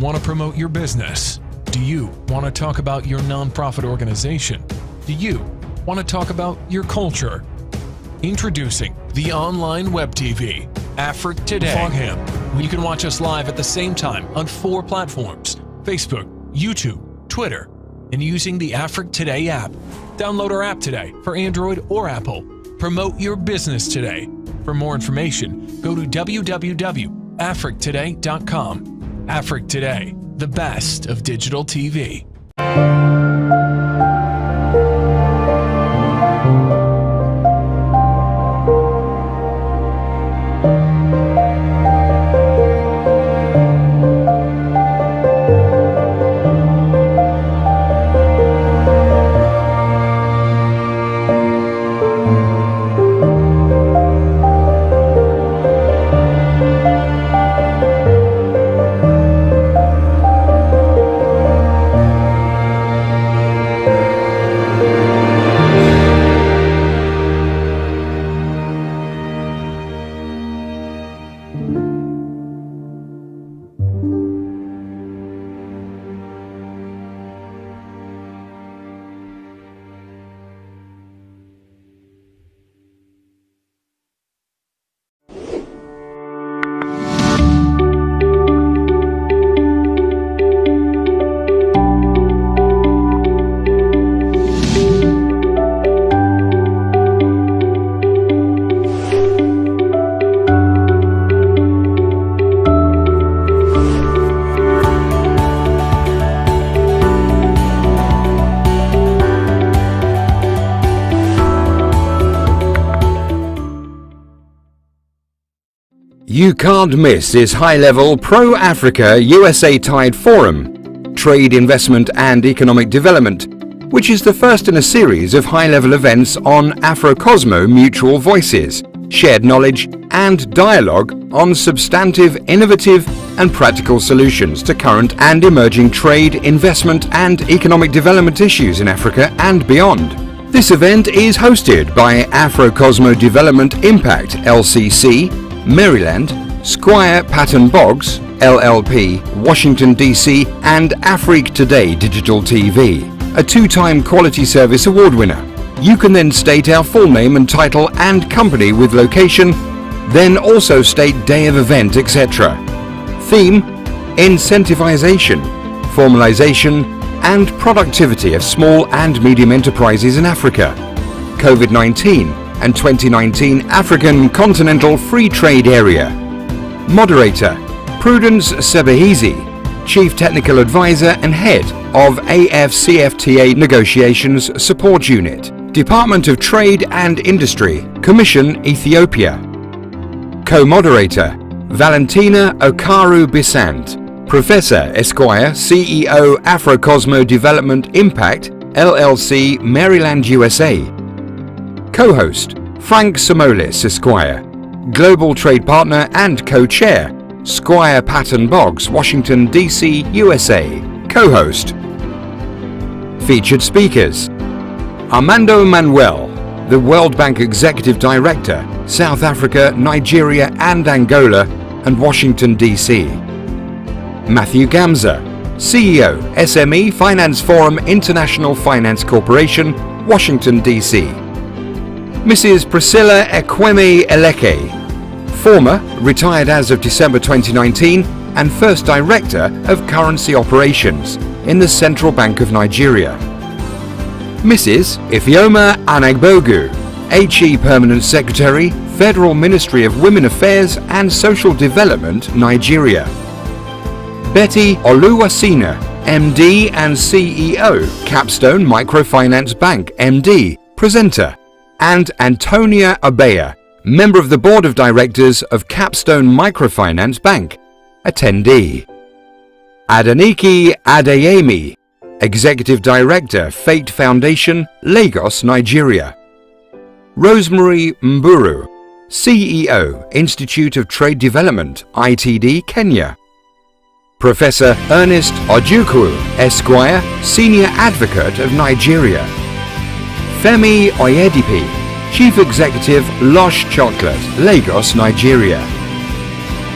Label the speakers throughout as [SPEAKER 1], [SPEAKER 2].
[SPEAKER 1] want to promote your business? Do you want to talk about your nonprofit organization? Do you want to talk about your culture? Introducing the online web TV, Afrique Today. You can watch us live at the same time on 4 platforms: Facebook, YouTube, Twitter, and using the Afrique Today app. Download our app today for Android or Apple. Promote your business today. For more information, go to www.afriquetoday.com. Afrique Today, the best of digital TV.
[SPEAKER 2] You can't miss this high-level pro-Africa USA-tied forum, Trade, Investment and Economic Development, which is the first in a series of high-level events on Afrocosmo mutual voices, shared knowledge and dialogue on substantive, innovative and practical solutions to current and emerging trade, investment and economic development issues in Africa and beyond. This event is hosted by Afrocosmo Development Impact LCC, Maryland, Squire Patton Boggs, LLP, Washington, D.C. and Afrique Today Digital TV, a 2-time Quality Service Award winner. You can then state our full name and title and company with location, then also state day of event, etc. Theme: Incentivization, Formalization and Productivity of Small and Medium Enterprises in Africa. COVID-19 and 2019 African Continental Free Trade Area. Moderator: Prudence Sebahizi, Chief Technical Advisor and Head of AfCTA Negotiations Support Unit, Department of Trade and Industry, Commission, Ethiopia. Co-moderator: Valentina Okaru-Bisant, Professor Esquire, CEO Afrocosmo Development Impact, LLC, Maryland, USA. Co-host: Frank Samolis, Esquire, Global Trade Partner and Co-Chair, Squire Patton Boggs, Washington, D.C., USA. Co-host. Featured speakers: Armando Manuel, the World Bank Executive Director, South Africa, Nigeria and Angola and Washington, D.C. Mathew Gamser, CEO, SME Finance Forum International Finance Corporation, Washington, D.C. Mrs. Priscilla Ekwueme Eleje, former, retired as of December 2019, and first Director of Currency Operations in the Central Bank of Nigeria. Mrs. Ifeoma Anagbogu, HE Permanent Secretary, Federal Ministry of Women Affairs and Social Development, Nigeria. Betty Oluwasina, MD and CEO, Capstone Microfinance Bank, MD, Presenter. And Antonia Abeya, Member of the Board of Directors of Capstone Microfinance Bank, Attendee. Adeniki Adeyemi, Executive Director, Fate Foundation, Lagos, Nigeria. Rosemary Mburu, CEO, Institute of Trade Development, ITD, Kenya. Professor Ernest Ojukwu, Esquire, Senior Advocate of Nigeria. Femi Oyedipe, Chief Executive, Lush Chocolate, Lagos, Nigeria.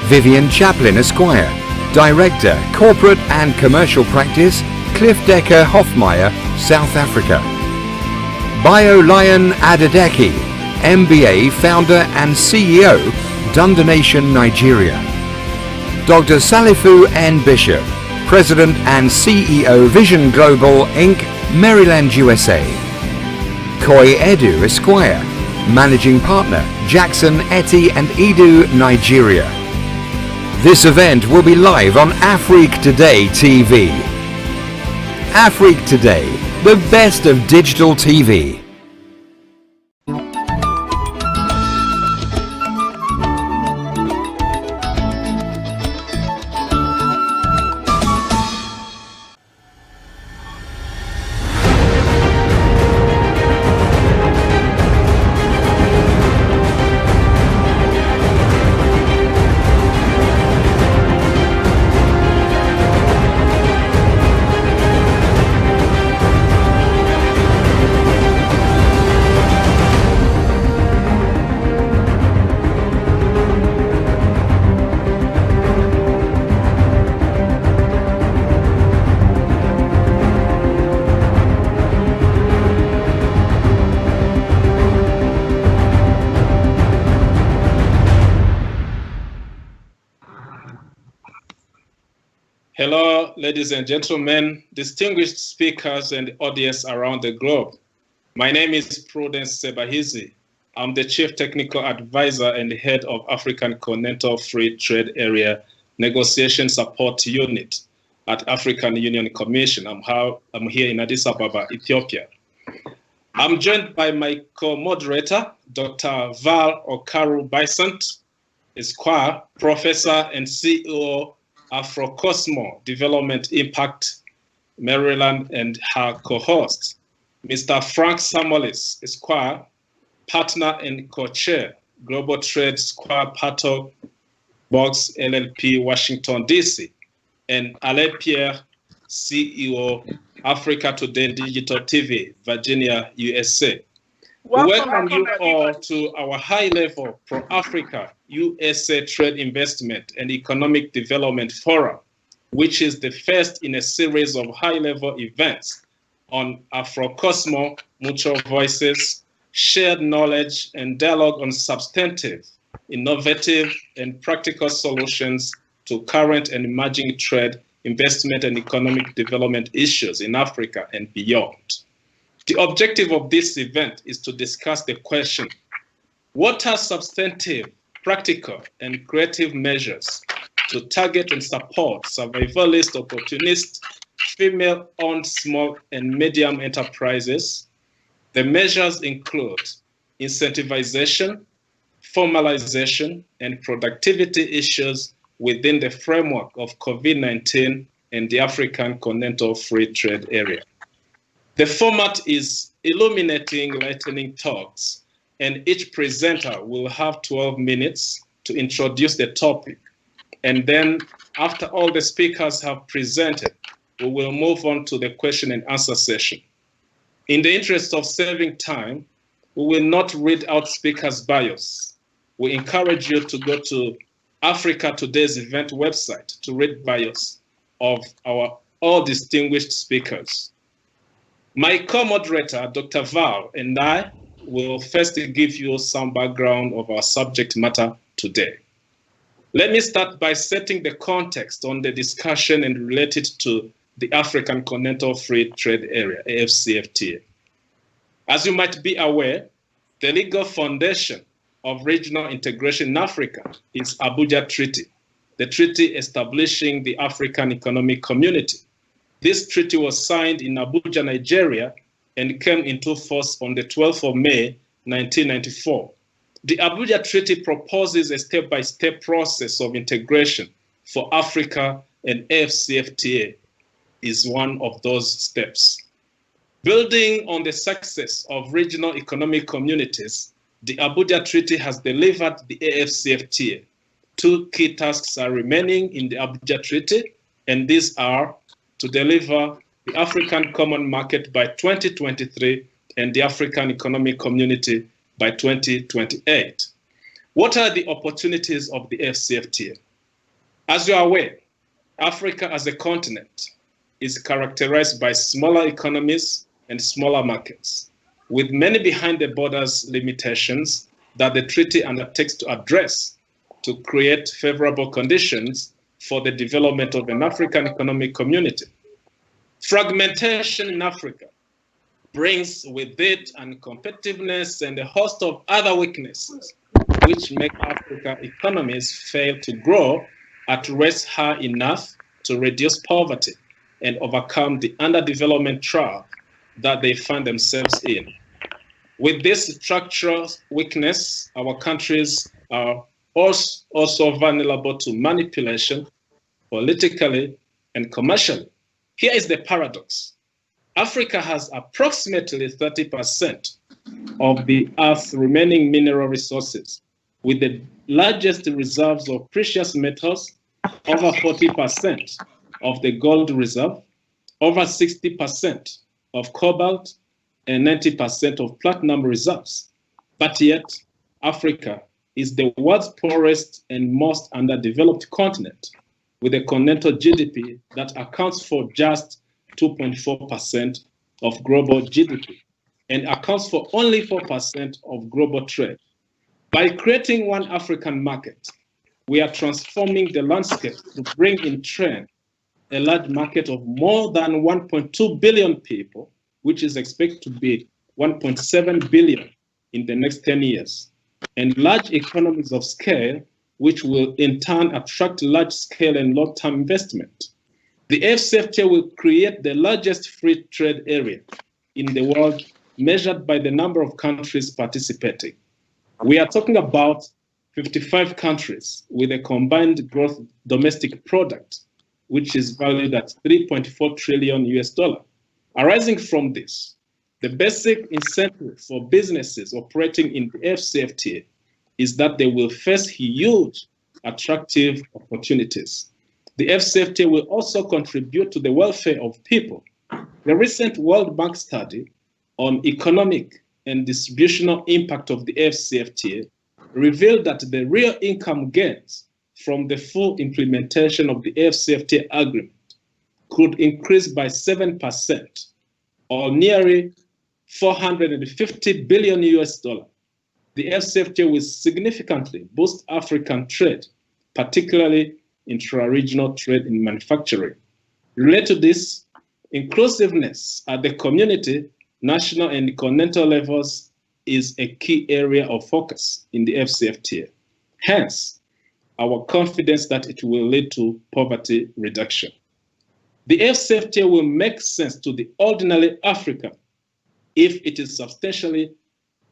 [SPEAKER 2] Vivian Chaplin, Esquire, Director, Corporate and Commercial Practice, Cliff Decker Hofmeyer, South Africa. BioLion Adedeki, MBA, Founder and CEO, Dundonation, Nigeria. Dr. Salifu N. Bishop, President and CEO, Vision Global, Inc., Maryland, USA. Koye Edu Esquire, Managing Partner, Jackson, Eti and Edu, Nigeria. This event will be live on Afrique Today TV. Afrique Today, the best of digital TV.
[SPEAKER 3] Hello, ladies and gentlemen, distinguished speakers and audience around the globe. My name is Prudence Sebahizi. I'm the Chief Technical Advisor and Head of African Continental Free Trade Area Negotiation Support Unit at African Union Commission. I'm here in Addis Ababa, Ethiopia. I'm joined by my co-moderator, Dr. Val Okaru-Bisant, Esquire, Professor and CEO Afrocosmo Development Impact, Maryland, and her co-host, Mr. Frank Samuelis, Squire, Partner and Co-Chair, Global Trade, Squire Patton Boggs, LLP, Washington, D.C., and Alain-Pierre, CEO, Africa Today Digital TV, Virginia, USA. Welcome you all to our high-level Pro-Africa USA Trade Investment and Economic Development Forum, which is the first in a series of high-level events on Afrocosmo, mutual voices, shared knowledge, and dialogue on substantive, innovative, and practical solutions to current and emerging trade, investment, and economic development issues in Africa and beyond. The objective of this event is to discuss the question, what are substantive, practical, and creative measures to target and support survivalist, opportunist, female-owned small and medium enterprises? The measures include incentivization, formalization, and productivity issues within the framework of COVID-19 and the African Continental Free Trade Area. The format is illuminating lightning talks, and each presenter will have 12 minutes to introduce the topic. And then after all the speakers have presented, we will move on to the question and answer session. In the interest of saving time, we will not read out speakers' bios. We encourage you to go to Africa Today's event website to read bios of our all distinguished speakers. My co-moderator, Dr. Val, and I will first give you some background of our subject matter today. Let me start by setting the context on the discussion and related to the African Continental Free Trade Area, AfCFTA. As you might be aware, the legal foundation of regional integration in Africa is Abuja Treaty, the treaty establishing the African Economic Community. This treaty was signed in Abuja, Nigeria, and came into force on the 12th of May, 1994. The Abuja Treaty proposes a step-by-step process of integration for Africa, and AfCFTA is one of those steps. Building on the success of regional economic communities, the Abuja Treaty has delivered the AfCFTA. Two key tasks are remaining in the Abuja Treaty, and these are to deliver the African Common Market by 2023 and the African Economic Community by 2028. What are the opportunities of the AfCFTA? As you are aware, Africa as a continent is characterized by smaller economies and smaller markets, with many behind the borders limitations that the treaty undertakes to address to create favorable conditions for the development of an African economic community. Fragmentation in Africa brings with it uncompetitiveness and a host of other weaknesses, which make African economies fail to grow at rates high enough to reduce poverty and overcome the underdevelopment trap that they find themselves in. With this structural weakness, our countries are also vulnerable to manipulation politically and commercially. Here is the paradox. Africa has approximately 30% of the Earth's remaining mineral resources, with the largest reserves of precious metals, over 40% of the gold reserve, over 60% of cobalt, and 90% of platinum reserves. But yet, Africa is the world's poorest and most underdeveloped continent, with a continental GDP that accounts for just 2.4% of global GDP and accounts for only 4% of global trade. By creating one African market, we are transforming the landscape to bring in trade a large market of more than 1.2 billion people, which is expected to be 1.7 billion in the next 10 years, and large economies of scale, which will in turn attract large-scale and long-term investment. The AfCTA will create the largest free trade area in the world, measured by the number of countries participating. We are talking about 55 countries with a combined gross domestic product, which is valued at $3.4 trillion US. Arising from this, the basic incentive for businesses operating in the AfCTA is that they will face huge attractive opportunities. The AfCTA will also contribute to the welfare of people. The recent World Bank study on economic and distributional impact of the AfCTA revealed that the real income gains from the full implementation of the AfCTA agreement could increase by 7%, or nearly $450 billion US. The AfCTA will significantly boost African trade, particularly intra-regional trade in manufacturing. Related to this, inclusiveness at the community, national and continental levels is a key area of focus in the AfCTA. Hence, our confidence that it will lead to poverty reduction. The AfCTA will make sense to the ordinary African if it is substantially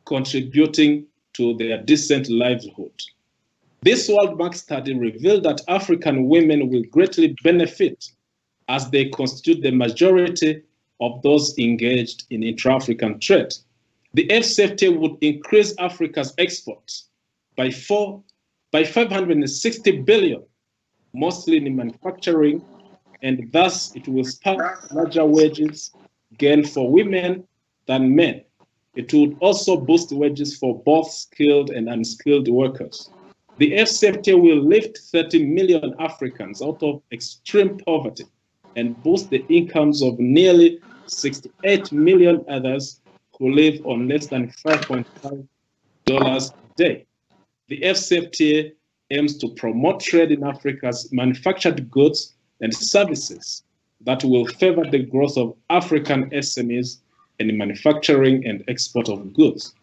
[SPEAKER 3] contributing to their decent livelihood. This World Bank study revealed that African women will greatly benefit as they constitute the majority of those engaged in intra-African trade. The AfCTA would increase Africa's exports by 560 billion, mostly in manufacturing, and thus it will spur larger wages gain for women than men. It would also boost wages for both skilled and unskilled workers. The AfCTA will lift 30 million Africans out of extreme poverty and boost the incomes of nearly 68 million others who live on less than $5.5 a day. The AfCTA aims to promote trade in Africa's manufactured goods and services that will favor the growth of African SMEs in manufacturing and export of goods.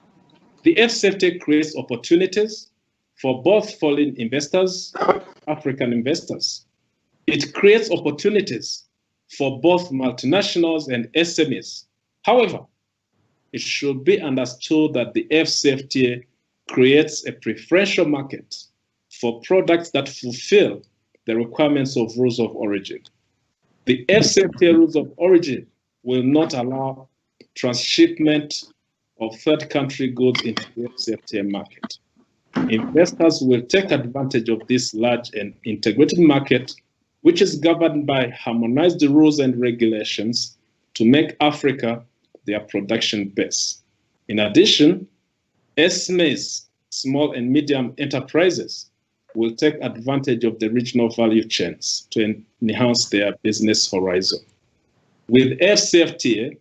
[SPEAKER 3] The AfCTA creates opportunities for both foreign investors, African investors. It creates opportunities for both multinationals and SMEs. However, it should be understood that the AfCTA creates a preferential market for products that fulfill the requirements of rules of origin. The AfCTA rules of origin will not allow transshipment of third country goods into the AfCTA market. Investors will take advantage of this large and integrated market, which is governed by harmonized rules and regulations to make Africa their production base. In addition, SMEs, small and medium enterprises, will take advantage of the regional value chains to enhance their business horizon. With AfCFTA,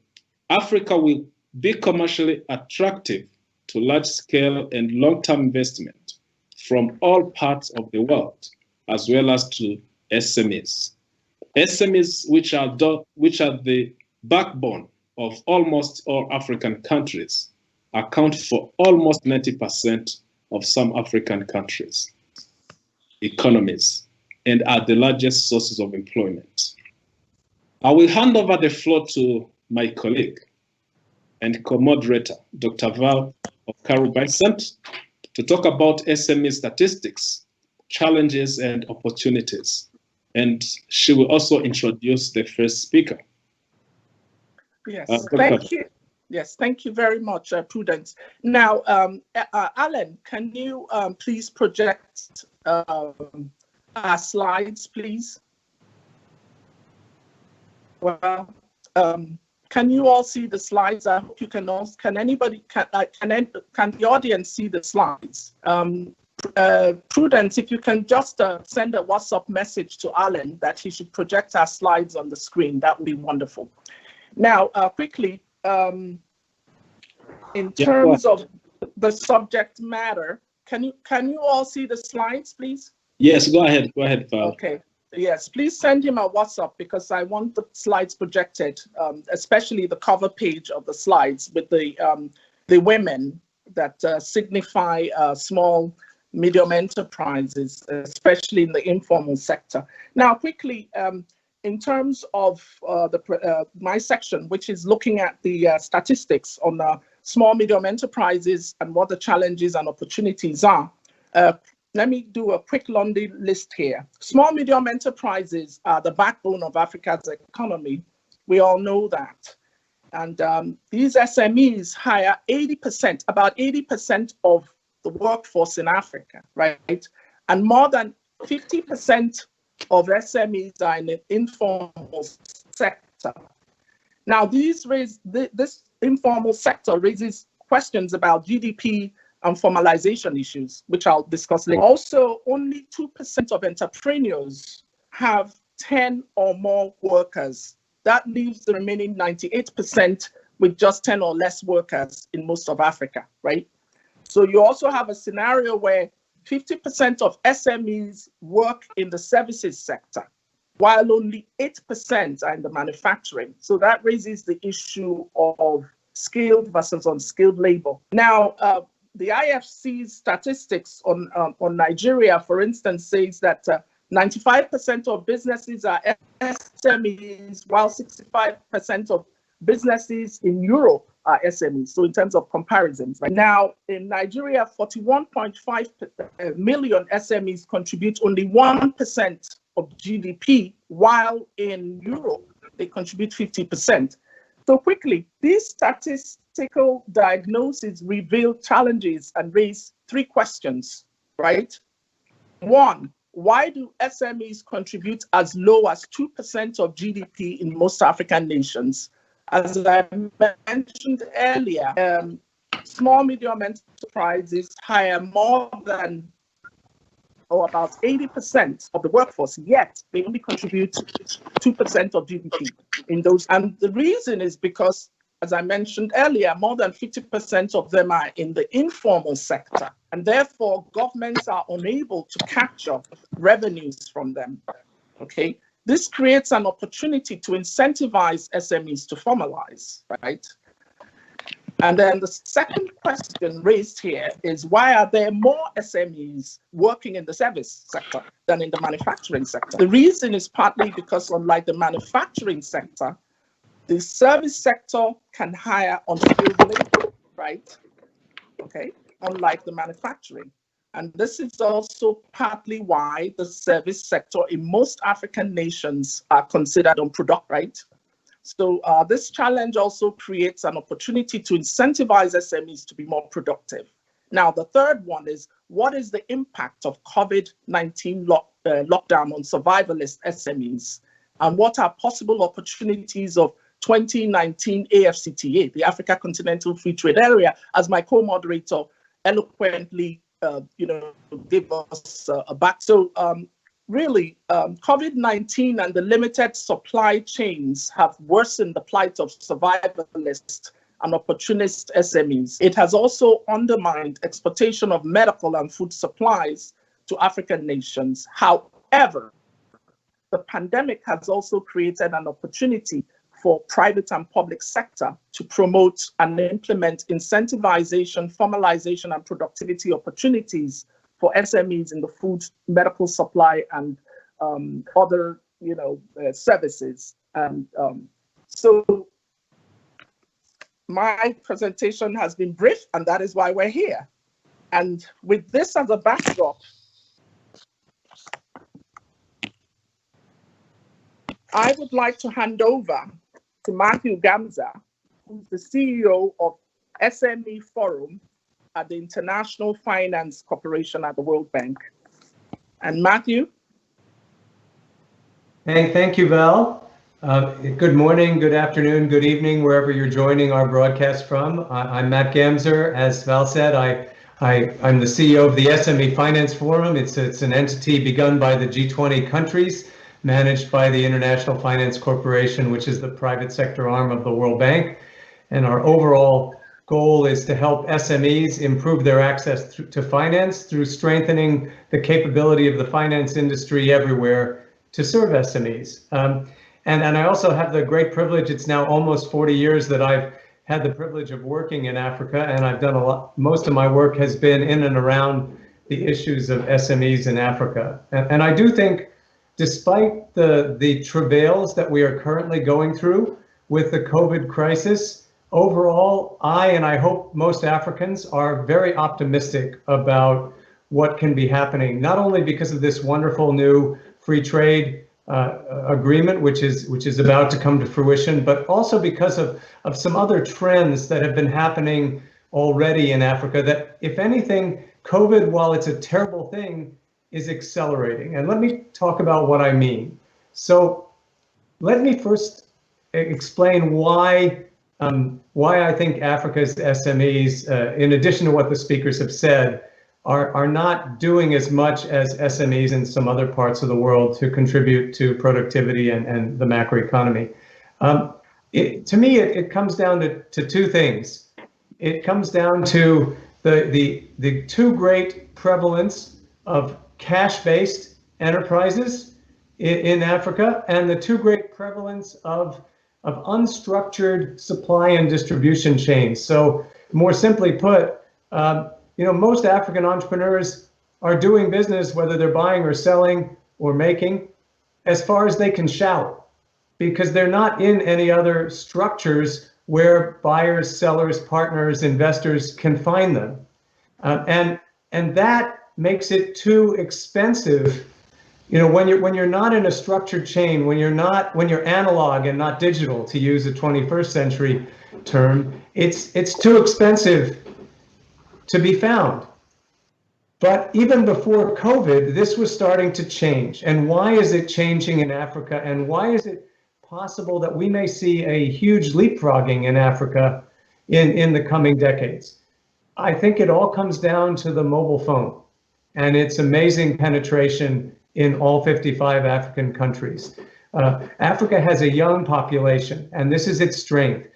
[SPEAKER 3] Africa will be commercially attractive to large-scale and long-term investment from all parts of the world, as well as to SMEs. SMEs, which are the backbone of almost all African countries, account for almost 90% of some African countries' economies and are the largest sources of employment. I will hand over the floor to my colleague and co-moderator, Dr. Val Okaru-Bisant, to talk about SME statistics, challenges, and opportunities. And she will also introduce the first speaker.
[SPEAKER 4] Yes, thank you. Yes, thank you very much, Prudence. Now, Alan, can you please project our slides, please? Well, can you all see the slides? I hope you can all. Can the audience see the slides? Prudence, if you can just send a WhatsApp message to Alan that he should project our slides on the screen, that would be wonderful. Now, quickly, in terms of the subject matter, can you all see the slides, please?
[SPEAKER 3] Yes, go ahead, Val.
[SPEAKER 4] Okay. Yes, please send him a WhatsApp because I want the slides projected, especially the cover page of the slides with the women that signify small, medium enterprises, especially in the informal sector. Now, quickly, in terms of my section, which is looking at the statistics on small, medium enterprises and what the challenges and opportunities are. Let me do a quick laundry list here. Small, medium enterprises are the backbone of Africa's economy. We all know that. And these SMEs hire about 80% of the workforce in Africa, right? And more than 50% of SMEs are in the informal sector. Now, this informal sector raises questions about GDP and formalization issues, which I'll discuss later. Also, only 2% of entrepreneurs have 10 or more workers. That leaves the remaining 98% with just 10 or less workers in most of Africa, right? So you also have a scenario where 50% of SMEs work in the services sector, while only 8% are in the manufacturing. So that raises the issue of skilled versus unskilled labor. Now, the IFC's statistics on Nigeria, for instance, says that 95% of businesses are SMEs, while 65% of businesses in Europe are SMEs. So in terms of comparisons, right now in Nigeria, 41.5 million SMEs contribute only 1% of GDP, while in Europe, they contribute 50%. So quickly, these statistical diagnoses reveal challenges and raise three questions, right? One, why do SMEs contribute as low as 2% of GDP in most African nations? As I mentioned earlier, small, medium enterprises hire more than about 80% of the workforce, yet they only contribute 2% of GDP in those. And the reason is because, as I mentioned earlier, more than 50% of them are in the informal sector, and therefore governments are unable to capture revenues from them, okay? This creates an opportunity to incentivize SMEs to formalize, right? And then the second question raised here is, why are there more SMEs working in the service sector than in the manufacturing sector? The reason is partly because, unlike the manufacturing sector, the service sector can hire unskilled labor, right? Okay, unlike the manufacturing. And this is also partly why the service sector in most African nations are considered unproductive, right? So this challenge also creates an opportunity to incentivize SMEs to be more productive. Now, the third one is, what is the impact of COVID-19 lockdown on survivalist SMEs? And what are possible opportunities of 2019 AfCTA, the Africa Continental Free Trade Area, as my co-moderator eloquently give us a back. So really, COVID-19 and the limited supply chains have worsened the plight of survivalist and opportunist SMEs. It has also undermined exportation of medical and food supplies to African nations. However, the pandemic has also created an opportunity for private and public sector to promote and implement incentivization, formalization, and productivity opportunities for SMEs in the food, medical supply, and other, services. And so my presentation has been brief, and that is why we're here. And with this as a backdrop, I would like to hand over to Mathew Gamser, who's the CEO of SME Forum at the International Finance Corporation at the World Bank. And Mathew?
[SPEAKER 5] Hey, thank you, Val. Good morning, good afternoon, good evening, wherever you're joining our broadcast from. I'm Matt Gamser. As Val said, I'm the CEO of the SME Finance Forum. It's an entity begun by the G20 countries, managed by the International Finance Corporation, which is the private sector arm of the World Bank. And our overall goal is to help SMEs improve their access to finance through strengthening the capability of the finance industry everywhere to serve SMEs. And I also have the great privilege, it's now almost 40 years that I've had the privilege of working in Africa, and I've done most of my work has been in and around the issues of SMEs in Africa. And I do think, despite the travails that we are currently going through with the COVID crisis, overall, I hope most Africans are very optimistic about what can be happening, not only because of this wonderful new free trade agreement, which is about to come to fruition, but also because of some other trends that have been happening already in Africa that, if anything, COVID, while it's a terrible thing, is accelerating. And let me talk about what I mean. So let me first explain why I think Africa's SMEs, in addition to what the speakers have said, are not doing as much as SMEs in some other parts of the world to contribute to productivity and the macroeconomy. To me, it comes down to two things. It comes down to the too great prevalence of cash-based enterprises in Africa, and the too great prevalence of unstructured supply and distribution chains. So more simply put, most African entrepreneurs are doing business, whether they're buying or selling or making, as far as they can shout, because they're not in any other structures where buyers, sellers, partners, investors can find them. And that makes it too expensive. When you're not in a structured chain, when you're analog and not digital, to use a 21st century term, it's too expensive to be found. But even before COVID, this was starting to change. And why is it changing in Africa? And why is it possible that we may see a huge leapfrogging in Africa in the coming decades? I think it all comes down to the mobile phone and its amazing penetration in all 55 African countries. Africa has a young population, and this is its strength.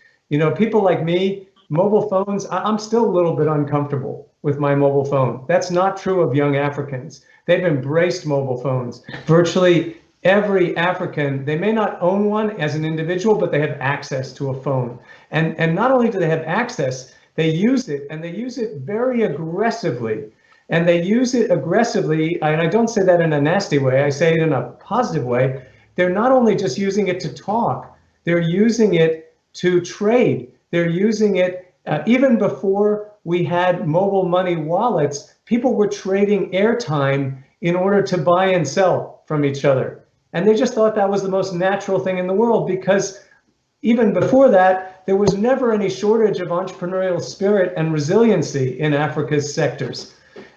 [SPEAKER 5] People like me, mobile phones, I'm still a little bit uncomfortable with my mobile phone. That's not true of young Africans. They've embraced mobile phones. Virtually every African, they may not own one as an individual, but they have access to a phone. And not only do they have access, they use it, and they use it very aggressively. And they use it aggressively, and I don't say that in a nasty way, I say it in a positive way. They're not only just using it to talk, they're using it to trade. They're using it, even before we had mobile money wallets, people were trading airtime in order to buy and sell from each other. And they just thought that was the most natural thing in the world, because even before that, there was never any shortage of entrepreneurial spirit and resiliency in Africa's sectors.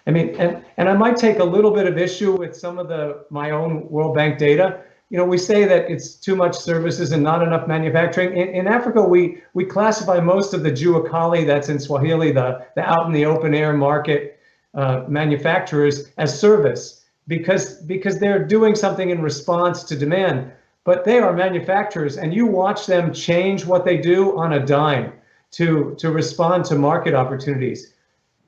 [SPEAKER 5] I mean, and I might take a little bit of issue with some of my own World Bank data. We say that it's too much services and not enough manufacturing. In Africa, we classify most of the juakali, that's in Swahili, the out in the open air market, manufacturers as service because they're doing something in response to demand. But they are manufacturers, and you watch them change what they do on a dime to respond to market opportunities.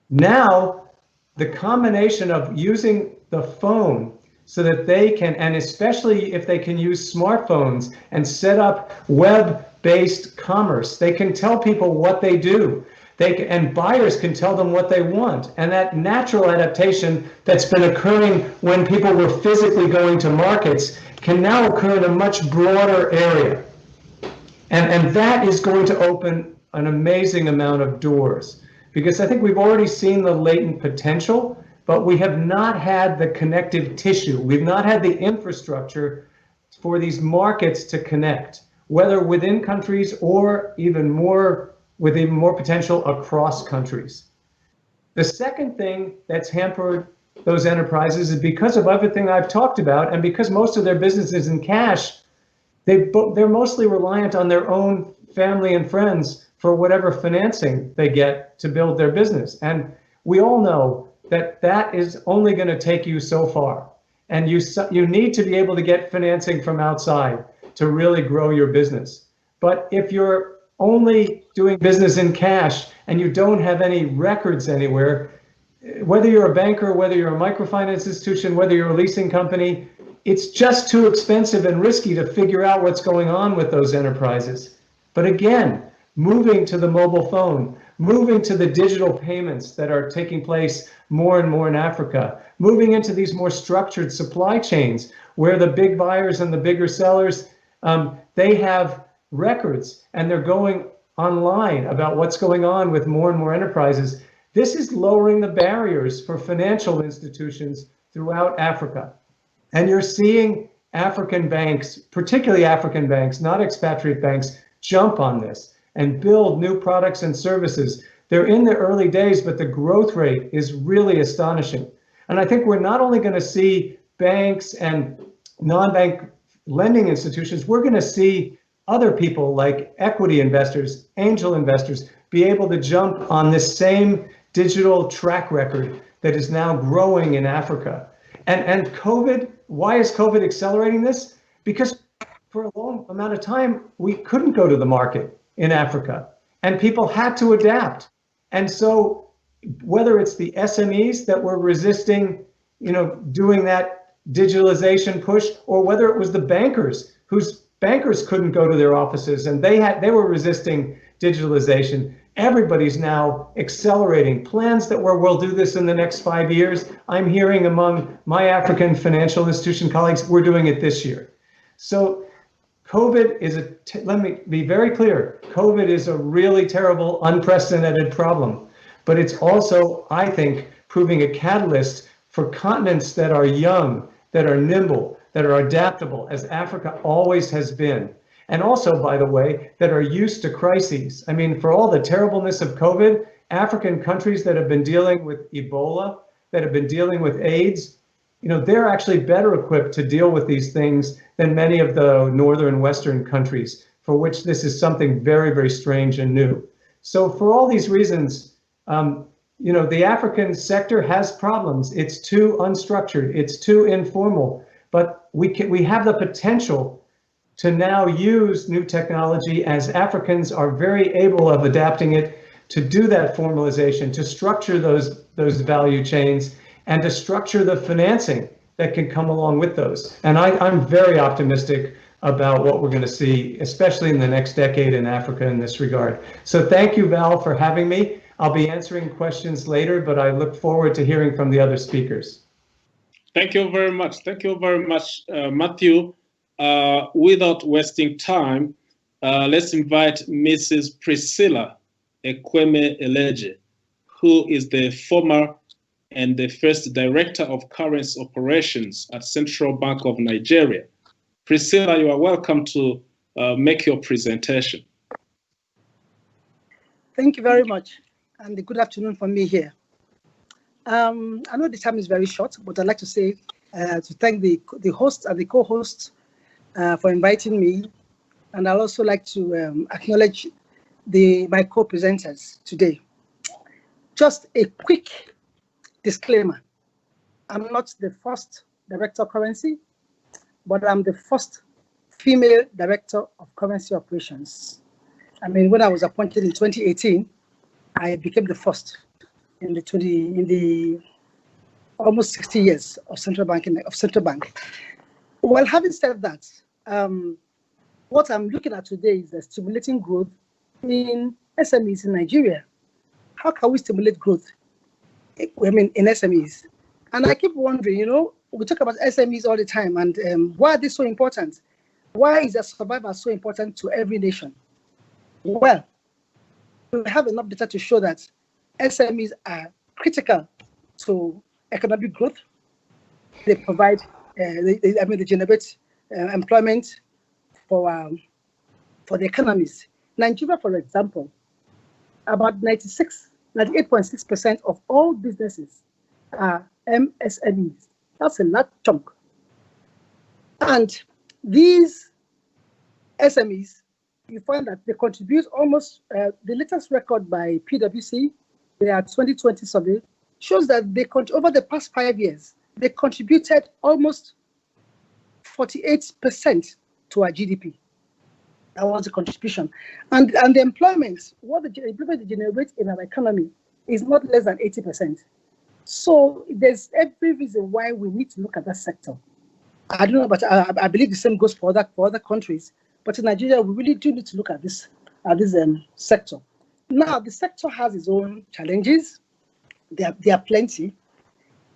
[SPEAKER 5] Now, the combination of using the phone so that they can, and especially if they can use smartphones and set up web-based commerce, they can tell people what they do. And buyers can tell them what they want. And that natural adaptation that's been occurring when people were physically going to markets can now occur in a much broader area. And that is going to open an amazing amount of doors, because I think we've already seen the latent potential, but we have not had the connective tissue. We've not had the infrastructure for these markets to connect, whether within countries or even more, with even more potential across countries. The second thing that's hampered those enterprises is because of everything I've talked about, and because most of their business is in cash, they're mostly reliant on their own family and friends for whatever financing they get to build their business. And we all know that that is only going to take you so far. And you need to be able to get financing from outside to really grow your business. But if you're only doing business in cash and you don't have any records anywhere, whether you're a banker, whether you're a microfinance institution, whether you're a leasing company, it's just too expensive and risky to figure out what's going on with those enterprises. But again, moving to the mobile phone, moving to the digital payments that are taking place more and more in Africa, moving into these more structured supply chains where the big buyers and the bigger sellers, they have records and they're going online about what's going on with more and more enterprises. This is lowering the barriers for financial institutions throughout Africa. And you're seeing African banks, particularly African banks, not expatriate banks, jump on this and build new products and services. They're in the early days, but the growth rate is really astonishing. And I think we're not only going to see banks and non-bank lending institutions, we're going to see other people like equity investors, angel investors, be able to jump on this same digital track record that is now growing in Africa. And COVID, why is COVID accelerating this? Because for a long amount of time, we couldn't go to the market in Africa and people had to adapt. And so whether it's the SMEs that were resisting, doing that digitalization push, or whether it was the bankers whose bankers couldn't go to their offices and they were resisting digitalization. Everybody's now accelerating plans that we'll do this in the next 5 years. I'm hearing among my African financial institution colleagues, we're doing it this year. So COVID is let me be very clear, COVID is a really terrible, unprecedented problem, but it's also, I think, proving a catalyst for continents that are young, that are nimble, that are adaptable, as Africa always has been. And also, by the way, that are used to crises. I mean, for all the terribleness of COVID, African countries that have been dealing with Ebola, that have been dealing with AIDS, they're actually better equipped to deal with these things than many of the northern Western countries, for which this is something very, very strange and new. So for all these reasons, the African sector has problems. It's too unstructured, it's too informal, but we have the potential to now use new technology, as Africans are very able of adapting it, to do that formalization, to structure those value chains, and to structure the financing that can come along with those. And I'm very optimistic about what we're going to see, especially in the next decade in Africa in this regard. So thank you, Val, for having me. I'll be answering questions later, but I look forward to hearing from the other speakers.
[SPEAKER 3] Thank you very much. Thank you very much, Mathew. Without wasting time, let's invite Mrs. Priscilla Ekwueme Eleje, who is the former and the first Director of Currency Operations at Central Bank of Nigeria. Priscilla, you are welcome to make your presentation.
[SPEAKER 6] Thank you very much, and good afternoon from me here. I know the time is very short, but I'd like to say to thank the host and the co-host for inviting me, and I'd also like to acknowledge my co-presenters today. Just a quick disclaimer, I'm not the first director of currency, but I'm the first female director of currency operations. I mean, when I was appointed in 2018, I became the first in the almost 60 years of central bank. Well, having said that, what I'm looking at today is the stimulating growth in SMEs in Nigeria. How can we stimulate growth in SMEs? And I keep wondering, we talk about SMEs all the time, and why are they so important? Why is their survival so important to every nation? Well, we have enough data to show that SMEs are critical to economic growth. They provide, they generate employment for the economies. Nigeria, for example, about 98.6% of all businesses are MSMEs. That's a large chunk. And these SMEs, you find that they contribute almost, the latest record by PwC, their 2020 survey, shows that they over the past 5 years, they contributed almost 48% to our GDP. That was the contribution. And the employment, what the employment they generate in our economy is not less than 80%. So there's every reason why we need to look at that sector. I don't know, but I believe the same goes for other countries. But in Nigeria, we really do need to look at this sector. Now, the sector has its own challenges. There are plenty.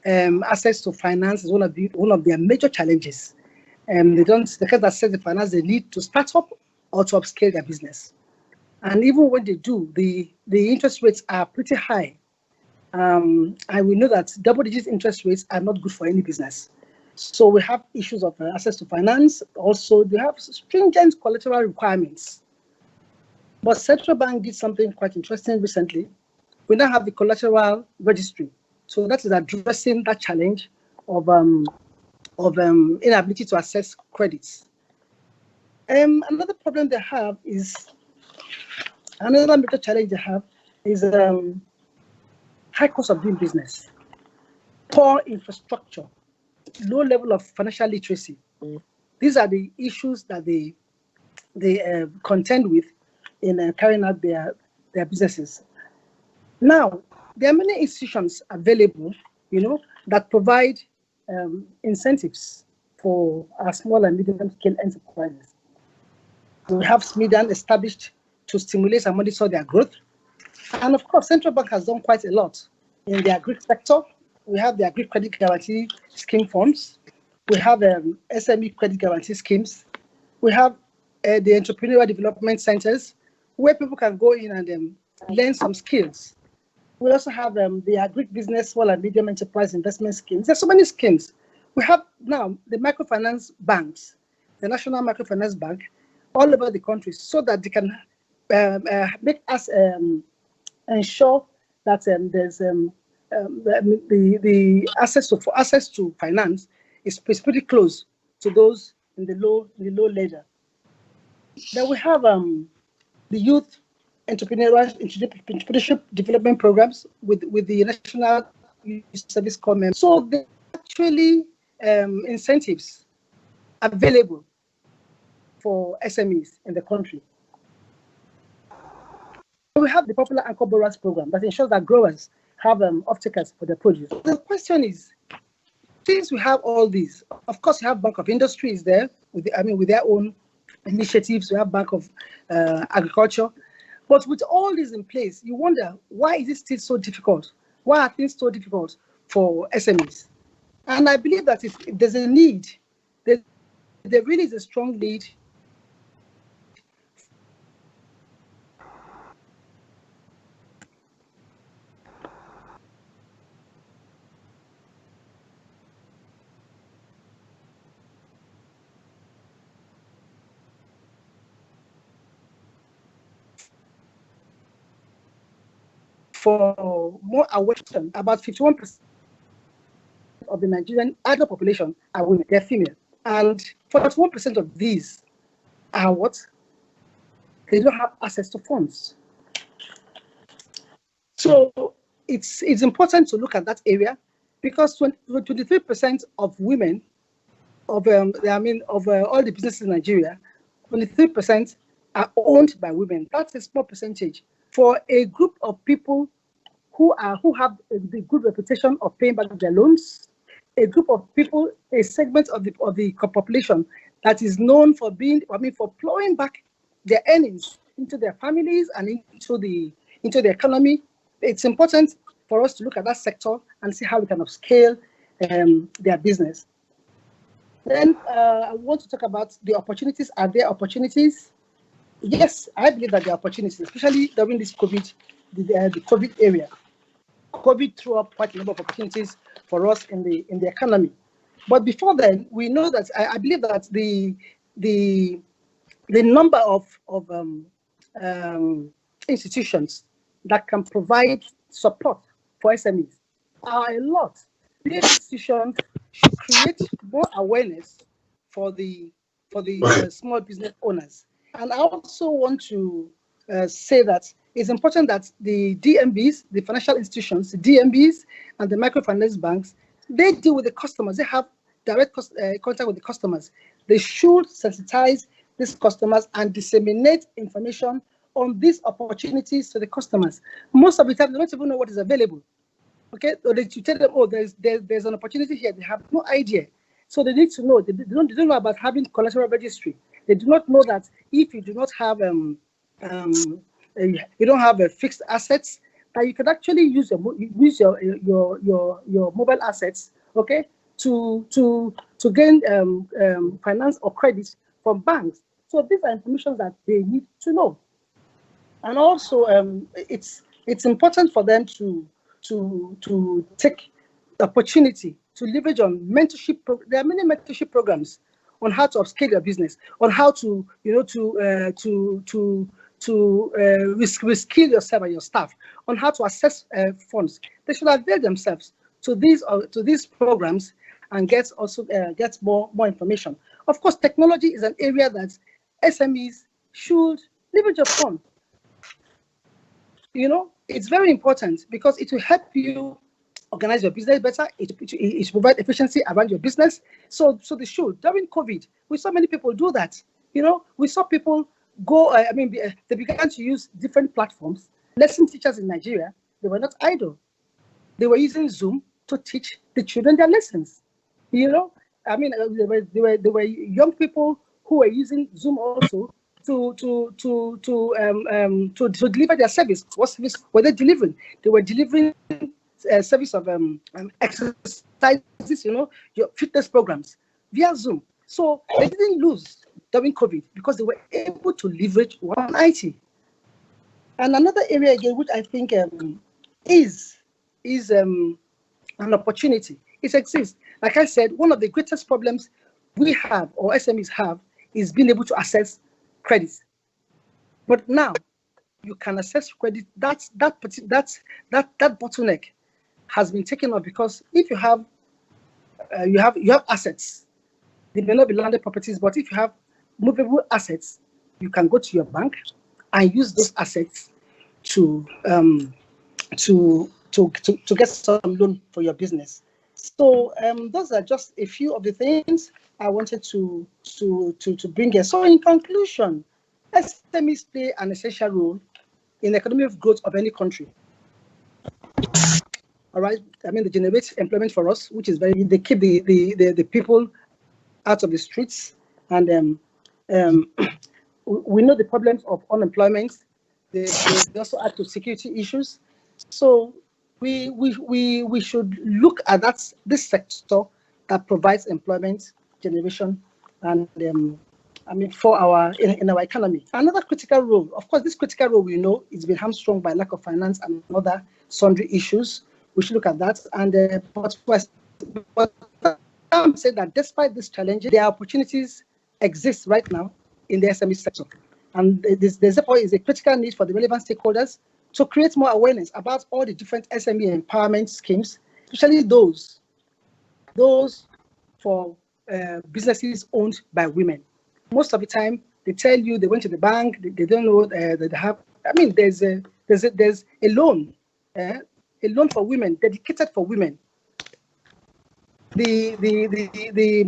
[SPEAKER 6] Access to finance is one of their major challenges. They can't access the finance they need to start up or to upscale their business. And even when they do, the interest rates are pretty high. And we know that double-digit interest rates are not good for any business. So we have issues of access to finance. Also, they have stringent collateral requirements. But Central Bank did something quite interesting recently. We now have the collateral registry. So that is addressing that challenge of inability to access credits. Another problem they have is, another major challenge they have is high cost of doing business, poor infrastructure, low level of financial literacy. These are the issues that they contend with in carrying out their businesses. Now, there are many institutions available, that provide incentives for our small and medium-scale enterprises. We have SMEDAN established to stimulate and monitor their growth. And of course, Central Bank has done quite a lot in the agri sector. We have the agri credit guarantee scheme funds. We have SME credit guarantee schemes. We have the entrepreneurial development centers where people can go in and learn some skills. We also have the agri business small and medium enterprise investment schemes. There's so many schemes. We have now the microfinance banks, the National Microfinance Bank, all over the country, so that they can make us ensure that there's the access to finance is pretty close to those in the low ladder. Then we have the youth entrepreneurship development programs with the National Youth Service Corps members. So there are actually incentives available for SMEs in the country. We have the popular Anchor Borrowers program that ensures that growers have off-takers for their produce. The question is, since we have all these, of course, you have Bank of Industry is there with their own initiatives. We have Bank of Agriculture, but with all these in place, you wonder, why is it still so difficult? Why are things so difficult for SMEs? And I believe that if there's a need, there really is a strong need for more awareness. About 51% of the Nigerian adult population are women, they're female. And 41% of these are what? They don't have access to funds. So it's important to look at that area because 23% of women, of all the businesses in Nigeria, 23% are owned by women. That's a small percentage for a group of people who have the good reputation of paying back their loans. A group of people, a segment of the population that is known for for plowing back their earnings into their families and into the economy. It's important for us to look at that sector and see how we can upscale their business. Then I want to talk about the opportunities. Are there opportunities? Yes, I believe that there are opportunities, especially during this COVID, the COVID area. COVID threw up quite a number of opportunities for us in the economy. But before then, we know that I believe that the number of institutions that can provide support for SMEs are a lot. These institutions should create more awareness for the small business owners. And I also want to say that it's important that the DMBs, the financial institutions, the DMBs and the microfinance banks, they deal with the customers. They have direct contact with the customers. They should sensitize these customers and disseminate information on these opportunities to the customers. Most of the time, they don't even know what is available. Okay, or you tell them, oh, there's an opportunity here. They have no idea. So they need to know. They don't know about having collateral registry. They do not know that if you do not have you don't have fixed assets, that you can actually use your mobile assets, okay, to gain finance or credit from banks. So these are information that they need to know. And also, it's important for them to take the opportunity to leverage on mentorship. There are many mentorship programs on how to upscale your business, on how to reskill yourself and your staff, on how to access funds. They should avail themselves to these programs and get more information. Of course, technology is an area that SMEs should leverage upon. It's very important because it will help you organize your business better. It provide efficiency around your business. So they should. During COVID, we saw many people do that. We saw people go. They began to use different platforms. Lesson teachers in Nigeria, they were not idle. They were using Zoom to teach the children their lessons. There were young people who were using Zoom also to deliver their service. What service were they delivering? They were delivering a service of exercises, your fitness programs via Zoom. So they didn't lose during COVID because they were able to leverage one IT. And another area again, which I think is an opportunity. It exists. Like I said, one of the greatest problems we have or SMEs have is being able to access credit. But now you can access credit. That bottleneck has been taken up because if you have assets, they may not be landed properties, but if you have movable assets, you can go to your bank and use those assets to get some loan for your business. So those are just a few of the things I wanted to bring here. So in conclusion, SMEs play an essential role in the economic growth of any country. All right, they generate employment for us, which is they keep the people out of the streets, and we know the problems of unemployment. They also add to security issues. So we should look at this sector that provides employment generation and for in our economy. Another critical role, of course, this critical role we know is been hamstrung by lack of finance and other sundry issues. We should look at that. And but I'm saying that despite this challenge, there are opportunities exist right now in the SME sector, and therefore is a critical need for the relevant stakeholders to create more awareness about all the different SME empowerment schemes, especially those for businesses owned by women. Most of the time, they tell you they went to the bank, they don't know that they have. There's a loan for women dedicated for women. the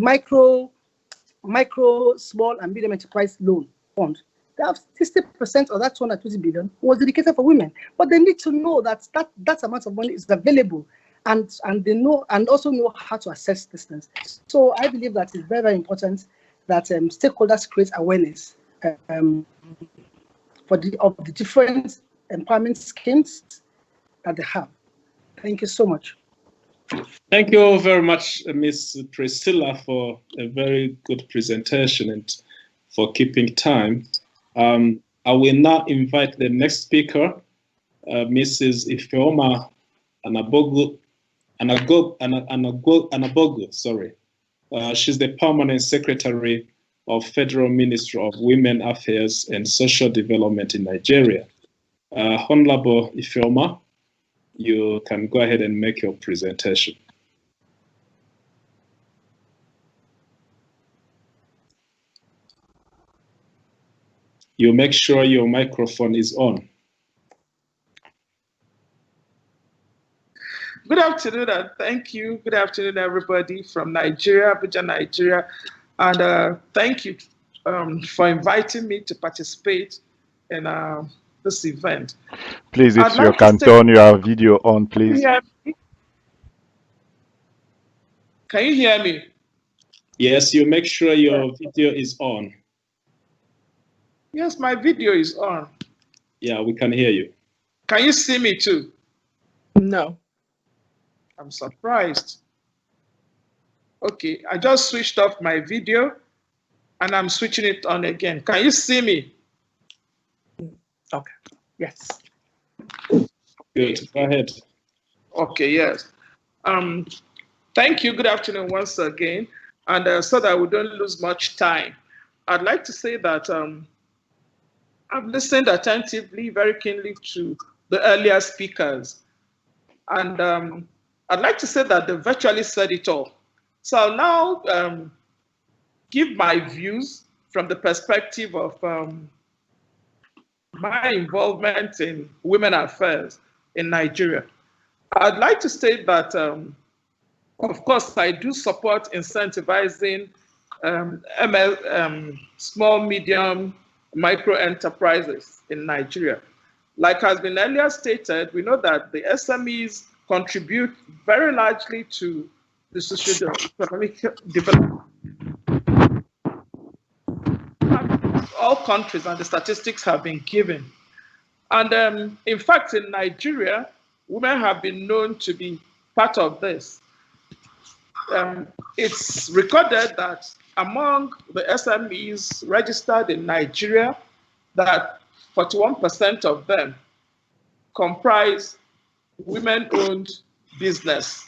[SPEAKER 6] micro, small and medium enterprise loan fund, they have 60% of that 220 billion was dedicated for women. But they need to know that that amount of money is available, and they know, and also know how to assess these things. So I believe that it's very, very important that stakeholders create awareness of the different empowerment schemes that they have. Thank you so much.
[SPEAKER 3] Thank you very much, Ms. Priscilla, for a very good presentation and for keeping time. I will now invite the next speaker, Mrs. Ifeoma Anagbogu, sorry. She's the Permanent Secretary of Federal Ministry of Women Affairs and Social Development in Nigeria. Honorable Ifeoma, you can go ahead and make your presentation. You make sure your microphone is on.
[SPEAKER 7] Good afternoon, and thank you. Good afternoon, everybody from Nigeria, Abuja, Nigeria. And thank you for inviting me to participate in this event.
[SPEAKER 8] Please, if you can turn your video on, please.
[SPEAKER 7] Can you hear me?
[SPEAKER 3] Yes, you make sure your video is on.
[SPEAKER 7] Yes, my video is on.
[SPEAKER 3] Yeah, we can hear you.
[SPEAKER 7] Can you see me too?
[SPEAKER 4] No.
[SPEAKER 7] I'm surprised. Okay, I just switched off my video and I'm switching it on again. Can you see me?
[SPEAKER 4] Okay. Yes.
[SPEAKER 3] Good. Go ahead.
[SPEAKER 7] Okay, yes. Thank you. Good afternoon once again. And so that we don't lose much time, I'd like to say that I've listened attentively, very keenly to the earlier speakers. And I'd like to say that they virtually said it all. So I'll now give my views from the perspective of my involvement in women affairs in Nigeria. I'd like to state that, of course, I do support incentivizing small, medium, micro enterprises in Nigeria. Like has been earlier stated, we know that the SMEs contribute very largely to the socio-economic development. All countries, and the statistics have been given. And in fact, in Nigeria, women have been known to be part of this. It's recorded that among the SMEs registered in Nigeria, that 41% of them comprise women-owned business.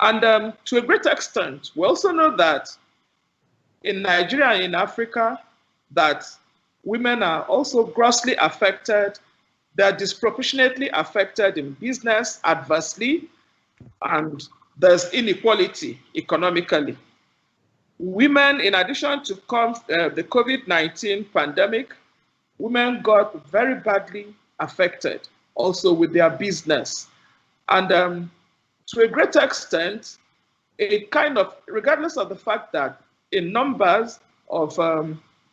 [SPEAKER 7] And to a great extent, we also know that in Nigeria and in Africa, that women are also grossly affected. They're disproportionately affected in business adversely, and there's inequality economically. Women, in addition to the COVID-19 pandemic, women got very badly affected also with their business. And to a great extent, it kind of, regardless of the fact that in numbers of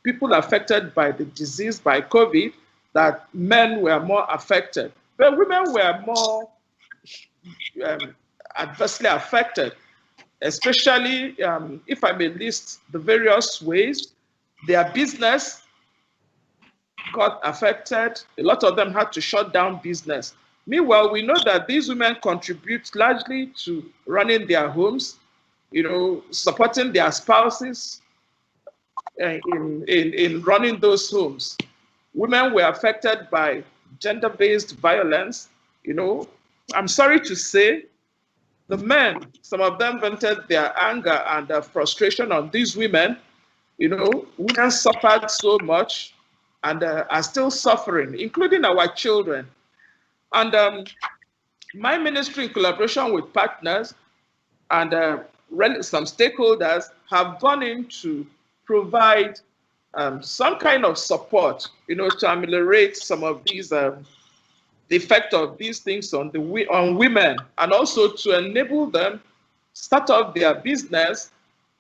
[SPEAKER 7] people affected by the disease, by COVID, that men were more affected, but women were more adversely affected, especially if I may list the various ways their business got affected. A lot of them had to shut down business. Meanwhile, we know that these women contribute largely to running their homes, you know, supporting their spouses in running those homes. Women were affected by gender-based violence. You know, I'm sorry to say, the men, some of them vented their anger and their frustration on these women. You know, women suffered so much and are still suffering, including our children. And my ministry, in collaboration with partners and some stakeholders, have gone in to provide some kind of support, you know, to ameliorate some of these, the effect of these things on women, and also to enable them start up their business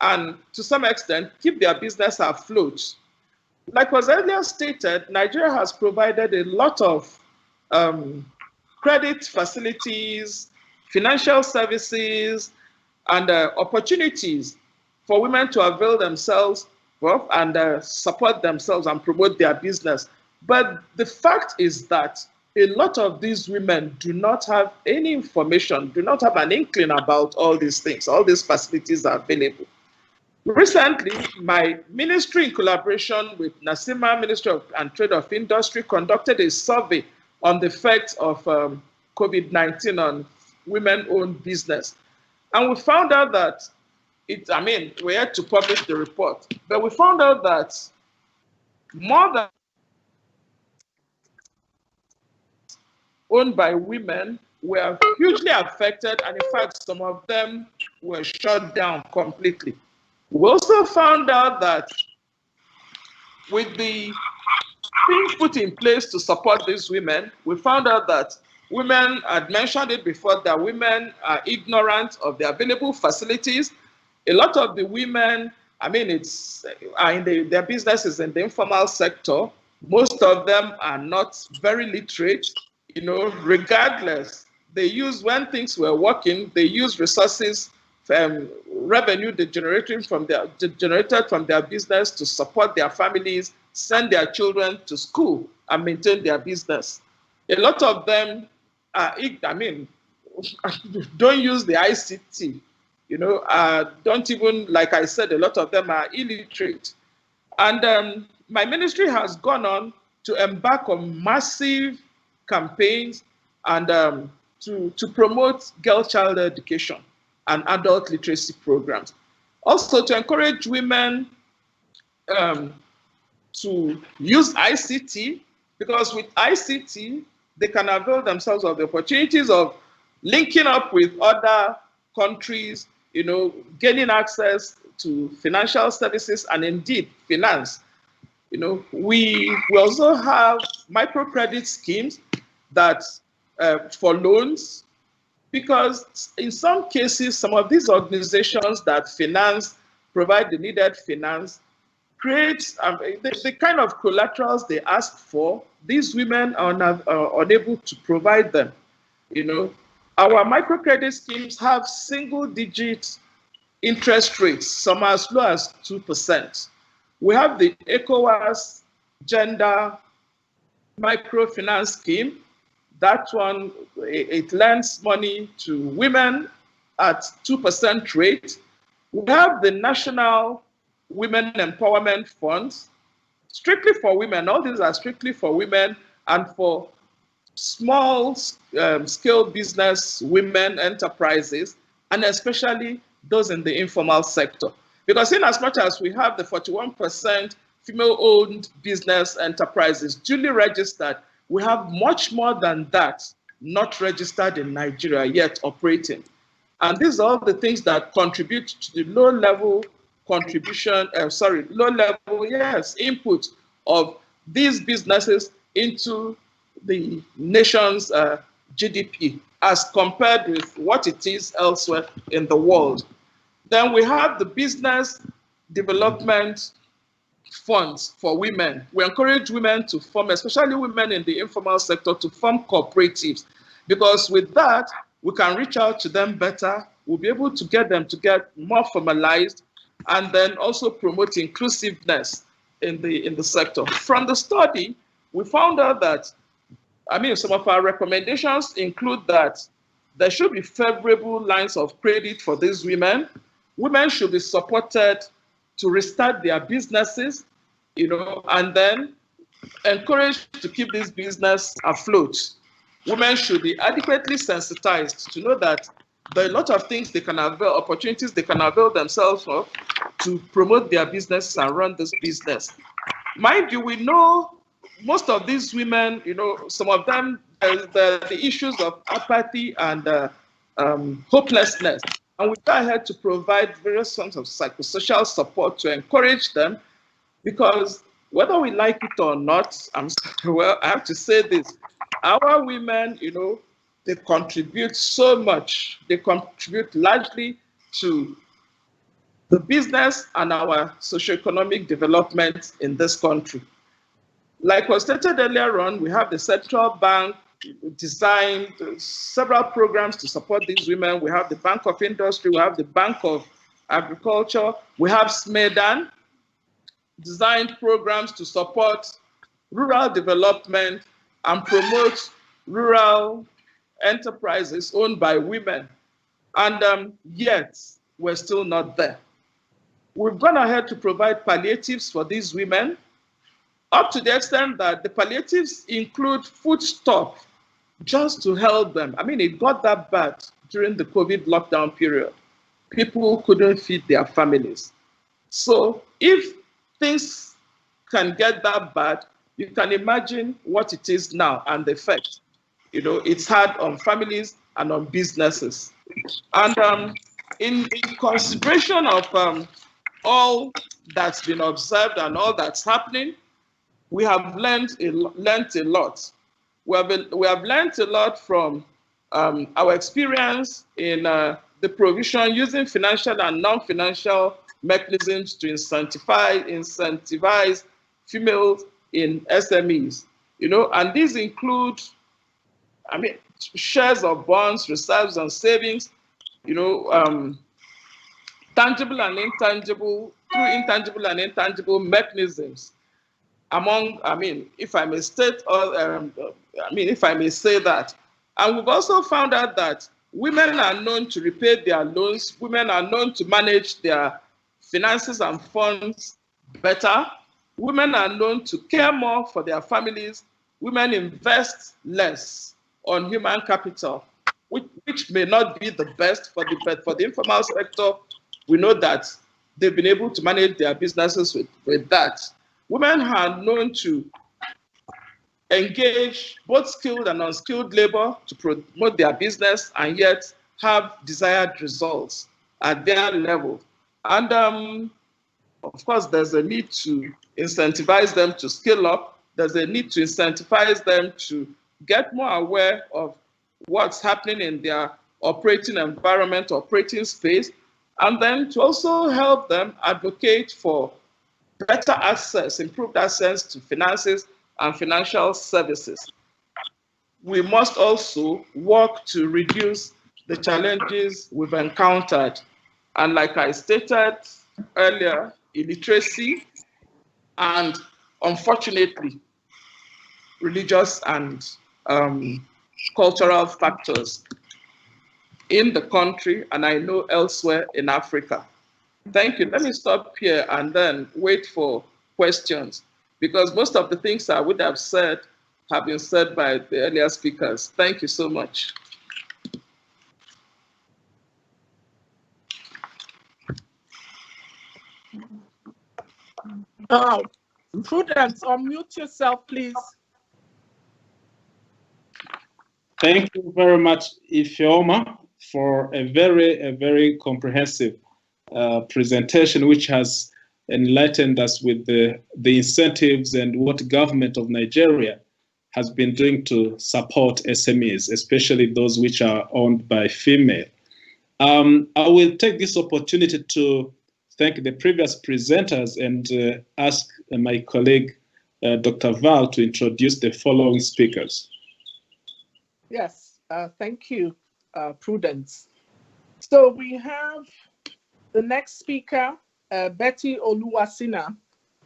[SPEAKER 7] and to some extent keep their business afloat. Like was earlier stated, Nigeria has provided a lot of credit facilities, financial services, and opportunities for women to avail themselves of and support themselves and promote their business. But the fact is that a lot of these women do not have any information, do not have an inkling about all these things, all these facilities are available. Recently, my ministry, in collaboration with NASIMA, Ministry of and Trade of Industry, conducted a survey on the effects of COVID-19 on women-owned business. And we found out that we had to publish the report, but we found out that more than owned by women were hugely affected, and in fact, some of them were shut down completely. We also found out that with the things put in place to support these women, we found out that women, I'd mentioned it before, that women are ignorant of the available facilities. A lot of the women, their businesses in the informal sector. Most of them are not very literate. Regardless, they use, when things were working, they use resources, revenue they generated from their business to support their families, send their children to school, and maintain their business. A lot of them don't use the ICT. Don't even, like I said, a lot of them are illiterate. And my ministry has gone on to embark on massive campaigns and to promote girl-child education and adult literacy programs. Also to encourage women to use ICT, because with ICT, they can avail themselves of the opportunities of linking up with other countries, gaining access to financial services and indeed finance. We also have microcredit schemes that for loans, because in some cases, some of these organizations that provide the needed finance, create the kind of collaterals they ask for. These women are unable to provide them. Our microcredit schemes have single-digit interest rates, some as low as 2%. We have the ECOWAS Gender Microfinance Scheme. That one, it lends money to women at 2% rate. We have the National Women Empowerment Funds, strictly for women. All these are strictly for women and for small scale business women enterprises, and especially those in the informal sector. Because in as much as we have the 41% female-owned business enterprises duly registered, we have much more than that not registered in Nigeria yet operating. And these are all the things that contribute to the low-level input of these businesses into the nation's GDP as compared with what it is elsewhere in the world. Then we have the business development funds for women. We encourage women to form, especially women in the informal sector, to form cooperatives, because with that, we can reach out to them better. We'll be able to get them to get more formalized, and then also promote inclusiveness in the sector. From the study, we found out that, some of our recommendations include that there should be favorable lines of credit for these women. Women should be supported to restart their businesses, and then encouraged to keep this business afloat. Women should be adequately sensitized to know that there are a lot of things they can avail, opportunities they can avail themselves of to promote their business and run this business. Mind you, we know most of these women, some of them, the issues of apathy and hopelessness. And we go ahead to provide various forms of psychosocial support to encourage them, because whether we like it or not, I have to say this, our women, they contribute so much. They contribute largely to the business and our socioeconomic development in this country. Like was stated earlier on, we have the central bank designed several programs to support these women. We have the Bank of Industry, we have the Bank of Agriculture, we have SMEDAN, designed programs to support rural development and promote rural enterprises owned by women. And yet, we're still not there. We've gone ahead to provide palliatives for these women, up to the extent that the palliatives include foodstuff just to help them. I mean, it got that bad during the COVID lockdown period. People couldn't feed their families. So if things can get that bad, you can imagine what it is now and the effect. You know, it's hard on families and on businesses. And in consideration of all that's been observed and all that's happening, we have learned a lot. We have learned a lot from our experience in the provision using financial and non-financial mechanisms to incentivize females in SMEs. You know, and these include, I mean, shares of bonds, reserves, and savings. You know, tangible and intangible, through intangible and intangible mechanisms. Among, I mean, if I may state, if I may say that. And we've also found out that women are known to repay their loans. Women are known to manage their finances and funds better. Women are known to care more for their families. Women invest less on human capital, which may not be the best for the informal sector. We know that they've been able to manage their businesses with that. Women are known to engage both skilled and unskilled labor to promote their business and yet have desired results at their level. And of course, there's a need to incentivize them to scale up. There's a need to incentivize them to get more aware of what's happening in their operating environment, operating space, and then to also help them advocate for better access, improved access to finances and financial services. We must also work to reduce the challenges we've encountered. And like I stated earlier, illiteracy and, unfortunately, religious and cultural factors in the country, and I know elsewhere in Africa. Thank you. Let me stop here and then wait for questions, because most of the things I would have said have been said by the earlier speakers. Thank you so much.
[SPEAKER 4] Prudence, unmute yourself, please.
[SPEAKER 3] Thank you very much, Ifeoma, for a very comprehensive presentation, which has enlightened us with the incentives and what the government of Nigeria has been doing to support SMEs, especially those which are owned by female. I will take this opportunity to thank the previous presenters and ask my colleague, Dr. Val, to introduce the following speakers.
[SPEAKER 4] Yes, thank you, Prudence. So we have the next speaker, Betty Oluwasina,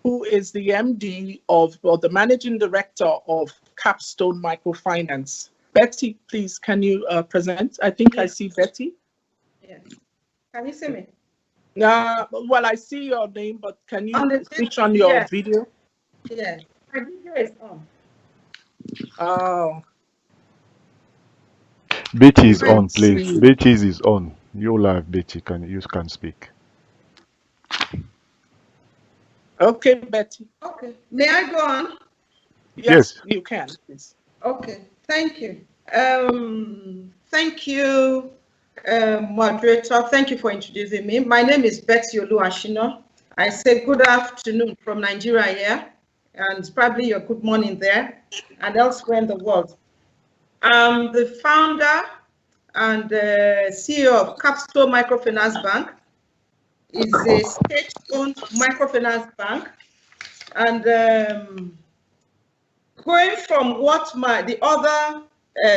[SPEAKER 4] who is the MD of, or the Managing Director of Capstone Microfinance. Betty, please, can you present? I think I see Betty.
[SPEAKER 9] Yes. Can you see me?
[SPEAKER 4] Well, I see your name, but can you switch on your video?
[SPEAKER 9] Yeah, my video is on.
[SPEAKER 4] Oh.
[SPEAKER 8] Betty is on, please. Betty is on. You live, Betty. You can speak.
[SPEAKER 4] Okay, Betty.
[SPEAKER 9] Okay. May I go on?
[SPEAKER 4] Yes, you can, please.
[SPEAKER 9] Okay. Thank you. Thank you, moderator. Thank you for introducing me. My name is Betty Oluwasina. I say good afternoon from Nigeria here, and probably your good morning there and elsewhere in the world. I'm the founder and CEO of Capstone Microfinance Bank. It's a state-owned microfinance bank. And going from what the other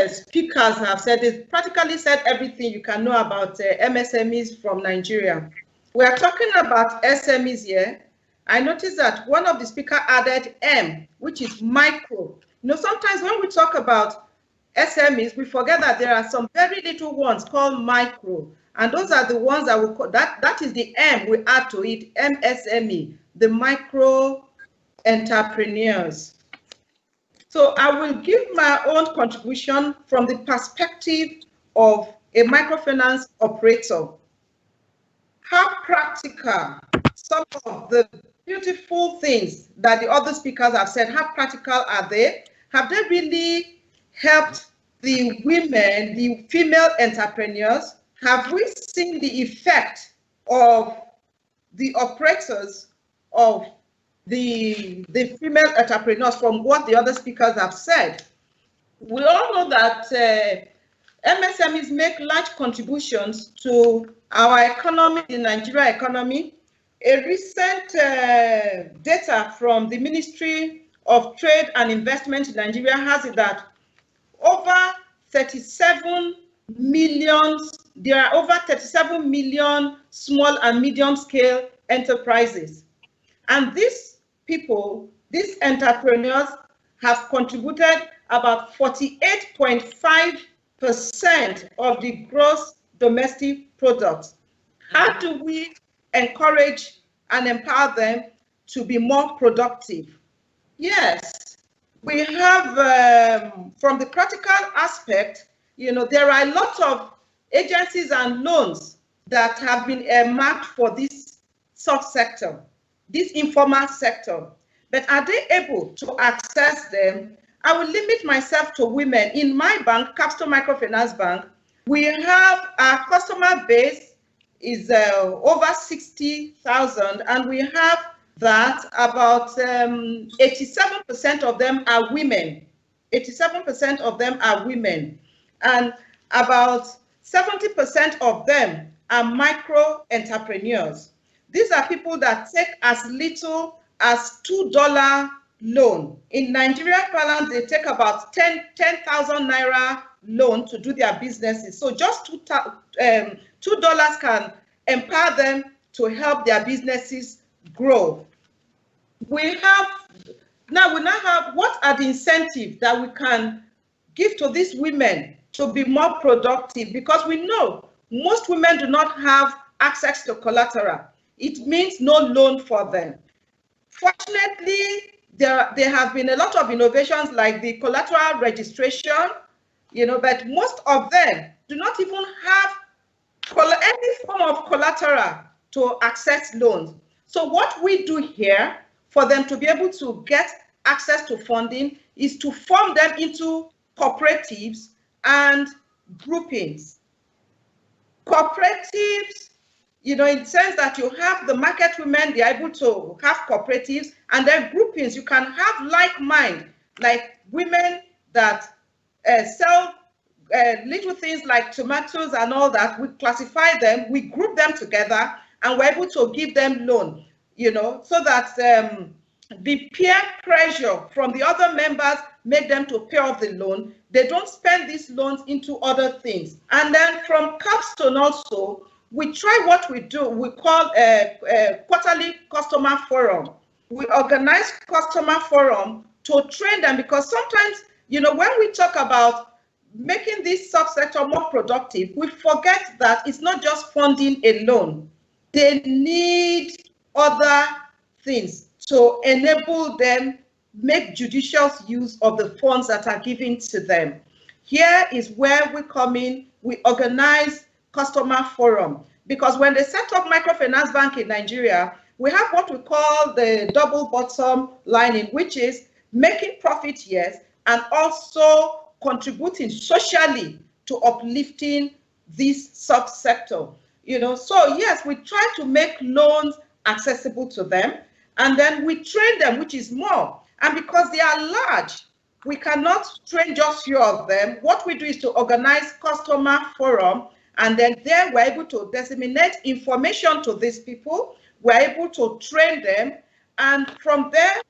[SPEAKER 9] speakers have said, is practically said everything you can know about MSMEs from Nigeria. We are talking about SMEs here. I noticed that one of the speakers added M, which is micro. You know, sometimes when we talk about SMEs, we forget that there are some very little ones called micro, and those are the ones that we call, that is the M we add to it, MSME, the micro entrepreneurs. So I will give my own contribution from the perspective of a microfinance operator. How practical some of the beautiful things that the other speakers have said, how practical are they? Have they really helped the women, the female entrepreneurs? Have we seen the effect of the operators of the female entrepreneurs from what the other speakers have said? We all know that MSMEs make large contributions to our economy, the Nigeria economy. A recent data from the Ministry of Trade and Investment in Nigeria has it that over 37 million, there are over 37 million small and medium scale enterprises. And these people, these entrepreneurs, have contributed about 48.5% of the gross domestic product. How do we encourage and empower them to be more productive? Yes, we have, from the practical aspect, you know, there are a lot of agencies and loans that have been earmarked for this subsector, this informal sector. But are they able to access them? I will limit myself to women. In my bank, Capstone Microfinance Bank, we have our customer base is over 60,000, and we have that about 87% of them are women. 87% of them are women, and about 70% of them are micro entrepreneurs. These are people that take as little as $2 loan. In Nigerian parlance, they take about 10,000 naira loan to do their businesses. So just $2 can empower them to help their businesses grow. We now have, what are the incentives that we can give to these women to be more productive? Because we know most women do not have access to collateral. It means no loan for them. Fortunately, there have been a lot of innovations like the collateral registration, you know, but most of them do not even have any form of collateral to access loans. So what we do here for them to be able to get access to funding is to form them into cooperatives and groupings. Cooperatives, you know, in the sense that you have the market women, they're able to have cooperatives, and then groupings, you can have like mind, like women that sell little things like tomatoes and all that. We classify them, we group them together, and we're able to give them loan, you know, so that the peer pressure from the other members make them to pay off the loan. They don't spend these loans into other things. And then from Capstone also, we try what we do. We call a quarterly customer forum. We organize customer forum to train them, because sometimes, you know, when we talk about making this subsector more productive, we forget that it's not just funding alone. They need other things to enable them make judicious use of the funds that are given to them. Here is where we come in. We organize customer forum, because when they set up microfinance bank in Nigeria, we have what we call the double bottom lining, which is making profit, yes, and also contributing socially to uplifting this subsector. You know, so yes, we try to make loans accessible to them, and then we train them, which is more. And because they are large, we cannot train just few of them. What we do is to organize customer forum, and then there we're able to disseminate information to these people. We're able to train them, and from there,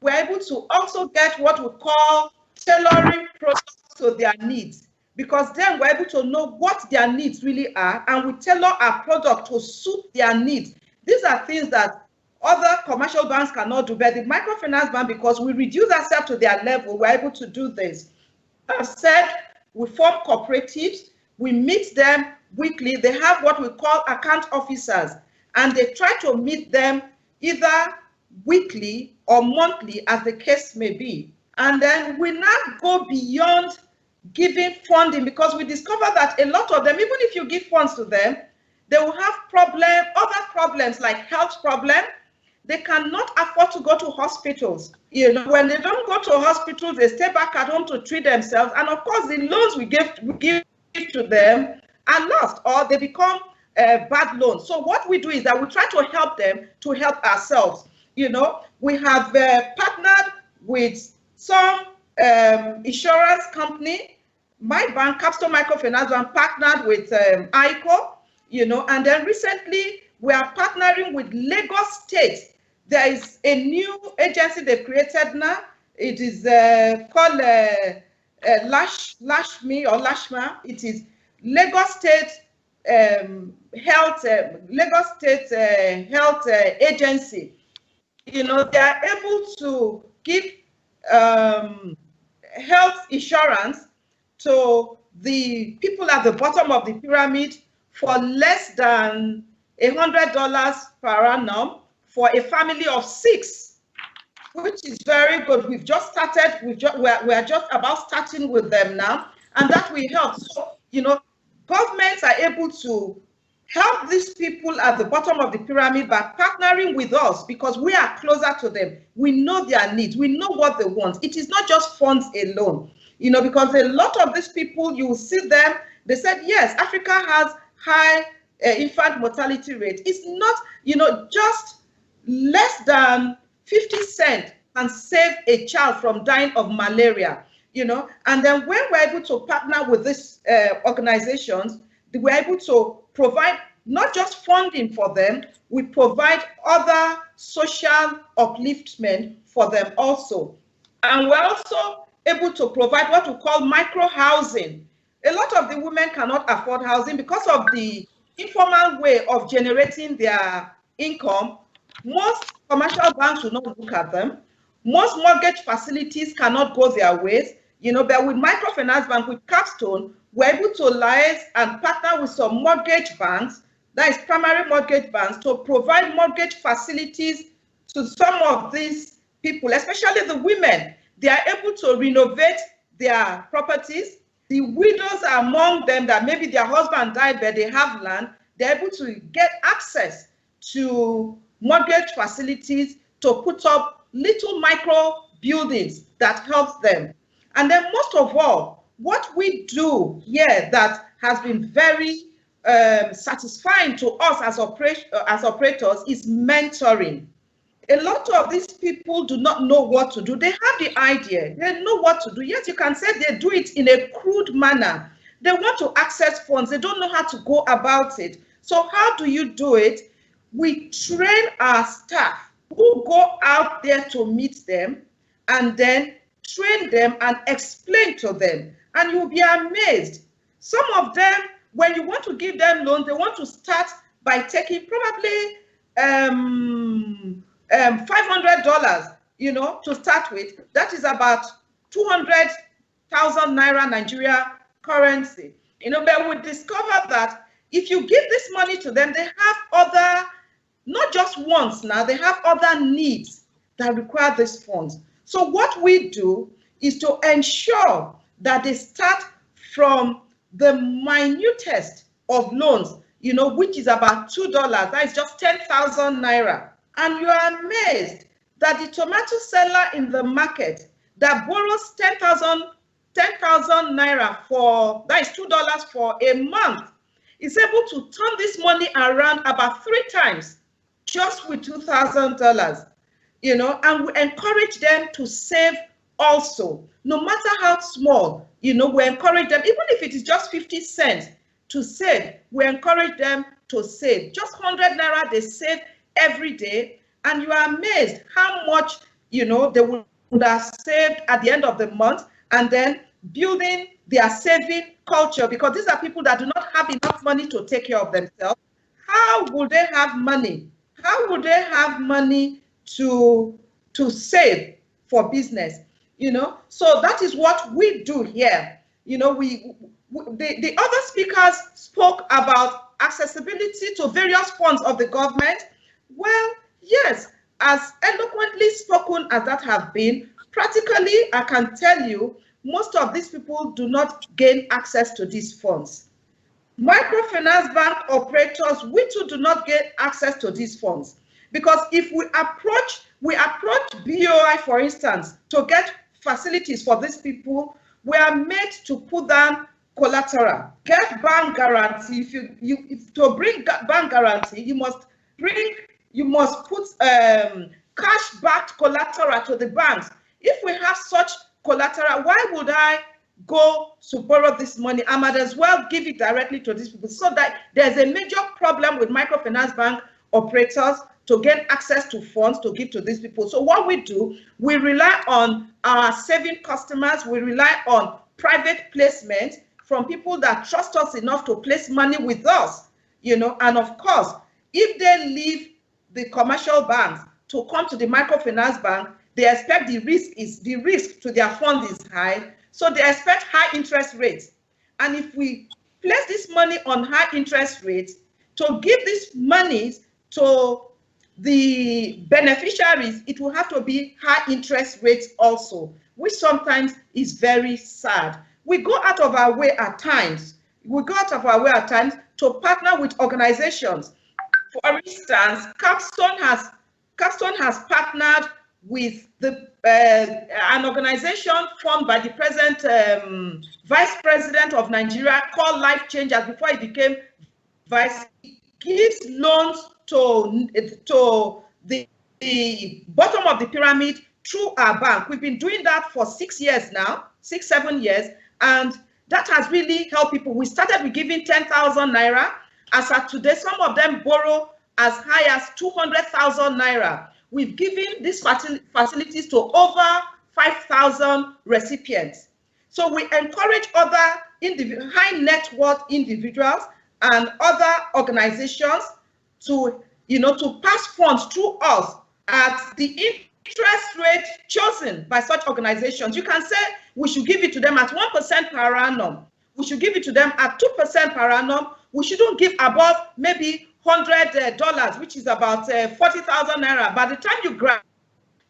[SPEAKER 9] we're able to also get what we call tailoring products to their needs, because then we're able to know what their needs really are, and we tailor our product to suit their needs. These are things that other commercial banks cannot do, but the microfinance bank, because we reduce ourselves to their level, we're able to do this. I've said we form cooperatives, we meet them weekly. They have what we call account officers, and they try to meet them either weekly or monthly, as the case may be. And then we now go beyond giving funding, because we discover that a lot of them, even if you give funds to them, they will have other problems like health problems. They cannot afford to go to hospitals. You know, when they don't go to hospitals, they stay back at home to treat themselves. And of course, the loans we give to them are lost, or they become bad loans. So what we do is that we try to help them to help ourselves. You know, we have partnered with some insurance company. My bank, Capstone Microfinance Bank, partnered with ICO, you know, and then recently we are partnering with Lagos State. There is a new agency they've created now. It is called Lashmi or Lashma. It is Lagos State Health Agency. You know, they are able to give health insurance to the people at the bottom of the pyramid for less than $100 per annum for a family of 6, which is very good. We've just started. We are just about starting with them now, and that will help. So, you know, governments are able to help these people at the bottom of the pyramid by partnering with us, because we are closer to them. We know their needs. We know what they want. It is not just funds alone, you know, because a lot of these people, you will see them, they said, yes, Africa has high infant mortality rate. It's not, you know, just less than 50 cents can save a child from dying of malaria, you know. And then when we're able to partner with these organizations, we're able to provide not just funding for them, we provide other social upliftment for them also. And we're also able to provide what we call micro housing. A lot of the women cannot afford housing because of the informal way of generating their income. Most commercial banks will not look at them. Most mortgage facilities cannot go their ways, you know, but with microfinance bank, with Capstone, we're able to liaise and partner with some mortgage banks, that is primary mortgage banks, to provide mortgage facilities to some of these people, especially the women. They are able to renovate their properties. The widows are among them that maybe their husband died, but they have land. They're able to get access to mortgage facilities to put up little micro buildings that helps them. And then most of all, what we do here that has been very satisfying to us as operators is mentoring. A lot of these people do not know what to do. They have the idea, they know what to do. Yes, you can say they do it in a crude manner. They want to access funds, they don't know how to go about it. So how do you do it? We train our staff who go out there to meet them and then train them and explain to them. And you'll be amazed. Some of them, when you want to give them loans, they want to start by taking probably $500, you know, to start with. That is about 200,000 Naira Nigeria currency. You know, but we discover that if you give this money to them, they have other, not just wants now, they have other needs that require these funds. So what we do is to ensure that they start from the minutest of loans, you know, which is about $2. That is just 10,000 Naira. And you are amazed that the tomato seller in the market that borrows 10,000 Naira for, that is $2 for a month, is able to turn this money around about 3 times just with $2,000, you know, and we encourage them to save also. no matter how small, we encourage them, even if it is just 50 cents to save, we encourage them to save. Just 100 naira they save every day, and you are amazed how much, they would have saved at the end of the month, and then building their saving culture, because these are people that do not have enough money to take care of themselves. How would they have money? How would they have money to save for business? So that is what we do here. The other speakers spoke about accessibility to various funds of the government. Well, yes, as eloquently spoken as that have been, practically, I can tell you, most of these people do not gain access to these funds. Microfinance bank operators, we too do not get access to these funds, because if we approach BOI, for instance, to get facilities for these people, we are made to put down collateral, get bank guarantee. If to bring bank guarantee, you must put cash-backed collateral to the banks. If we have such collateral, why would I go to borrow this money? I might as well give it directly to these people. So that there's a major problem with microfinance bank operators to get access to funds to give to these people. So what we do, we rely on our saving customers, we rely on private placement from people that trust us enough to place money with us, and of course, if they leave the commercial banks to come to the microfinance bank, they expect the risk to their fund is high, so they expect high interest rates. And if we place this money on high interest rates, to give this money to the beneficiaries, it will have to be high interest rates also, which sometimes is very sad. We go out of our way at times. To partner with organizations. For instance, Capstone has partnered with an organization formed by the present Vice President of Nigeria called Life Changers before he became Vice. He gives loans to the bottom of the pyramid through our bank. We've been doing that for 6 years now, 7 years, and that has really helped people. We started with giving 10,000 naira. As of today, some of them borrow as high as 200,000 naira. We've given these facilities to over 5,000 recipients. So we encourage other high net worth individuals and other organizations to pass funds through us at the interest rate chosen by such organizations. You can say we should give it to them at 1% per annum. We should give it to them at 2% per annum. We shouldn't give above maybe $100, which is about 40,000 naira. By the time you grab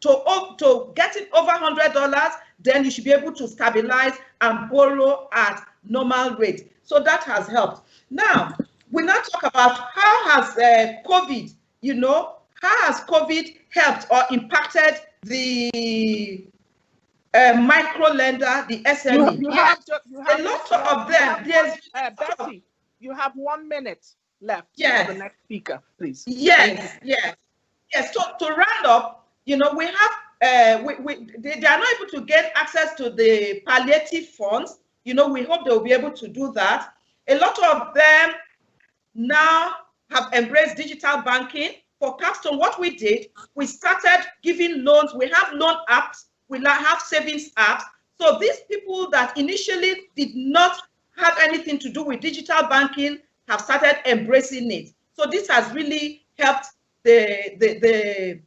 [SPEAKER 9] to getting over $100, then you should be able to stabilize and borrow at normal rate. So that has helped. Now, we now talk about how has COVID, how has COVID helped or impacted the micro lender, the SME?
[SPEAKER 4] You have
[SPEAKER 9] a lot of them.
[SPEAKER 4] Betty, you have 1 minute left for the next speaker, please.
[SPEAKER 9] Yes. So to round up, we have they are not able to get access to the palliative funds. We hope they will be able to do that. A lot of them now have embraced digital banking. For Capstone, what we did, we started giving loans. We have loan apps. We have savings apps. So these people that initially did not have anything to do with digital banking have started embracing it. So this has really helped the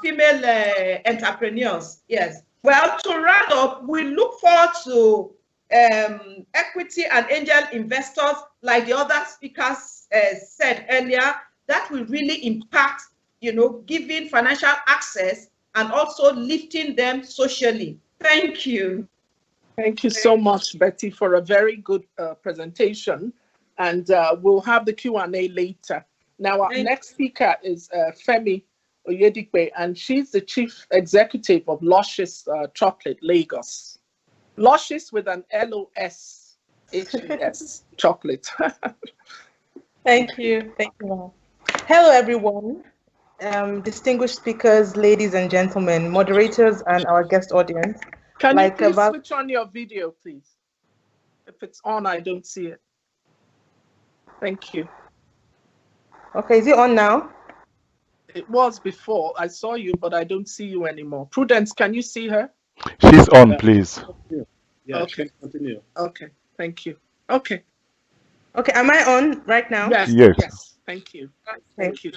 [SPEAKER 9] female entrepreneurs. Yes. Well, to round up, we look forward to equity and angel investors, like the other speakers said earlier, that will really impact, giving financial access and also lifting them socially. Thank you.
[SPEAKER 4] Thank you so much, Betty, for a very good presentation. And we'll have the Q&A later. Now, our next speaker is Femi Oyedipe, and she's the Chief Executive of Luscious Chocolate, Lagos. Luscious with an L-O-S-H-E-S, chocolate.
[SPEAKER 10] Thank you. Thank you. Hello, everyone. Distinguished speakers, ladies and gentlemen, moderators, and our guest audience.
[SPEAKER 4] Can
[SPEAKER 10] like
[SPEAKER 4] you please switch on your video, please? If it's on, I don't see it. Thank you.
[SPEAKER 10] Okay, is it on now?
[SPEAKER 4] It was before. I saw you, but I don't see you anymore. Prudence, can you see her?
[SPEAKER 8] She's on, please.
[SPEAKER 3] Yeah,
[SPEAKER 4] Okay.
[SPEAKER 3] continue.
[SPEAKER 4] Okay, thank you. Okay.
[SPEAKER 10] Okay, am I on right now?
[SPEAKER 4] Yes.
[SPEAKER 8] Yes.
[SPEAKER 4] Yes. Thank you. Thank you.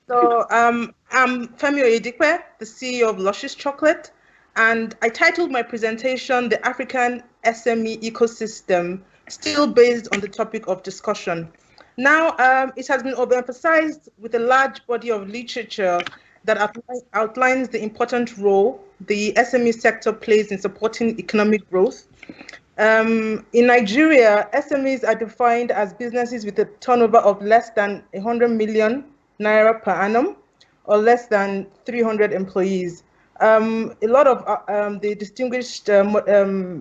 [SPEAKER 10] So I'm Femi Oyedipe, the CEO of Luscious Chocolate, and I titled my presentation "The African SME Ecosystem," still based on the topic of discussion. Now, it has been overemphasized with a large body of literature that outlines the important role the SME sector plays in supporting economic growth. In Nigeria, SMEs are defined as businesses with a turnover of less than 100 million naira per annum, or less than 300 employees. A lot of the distinguished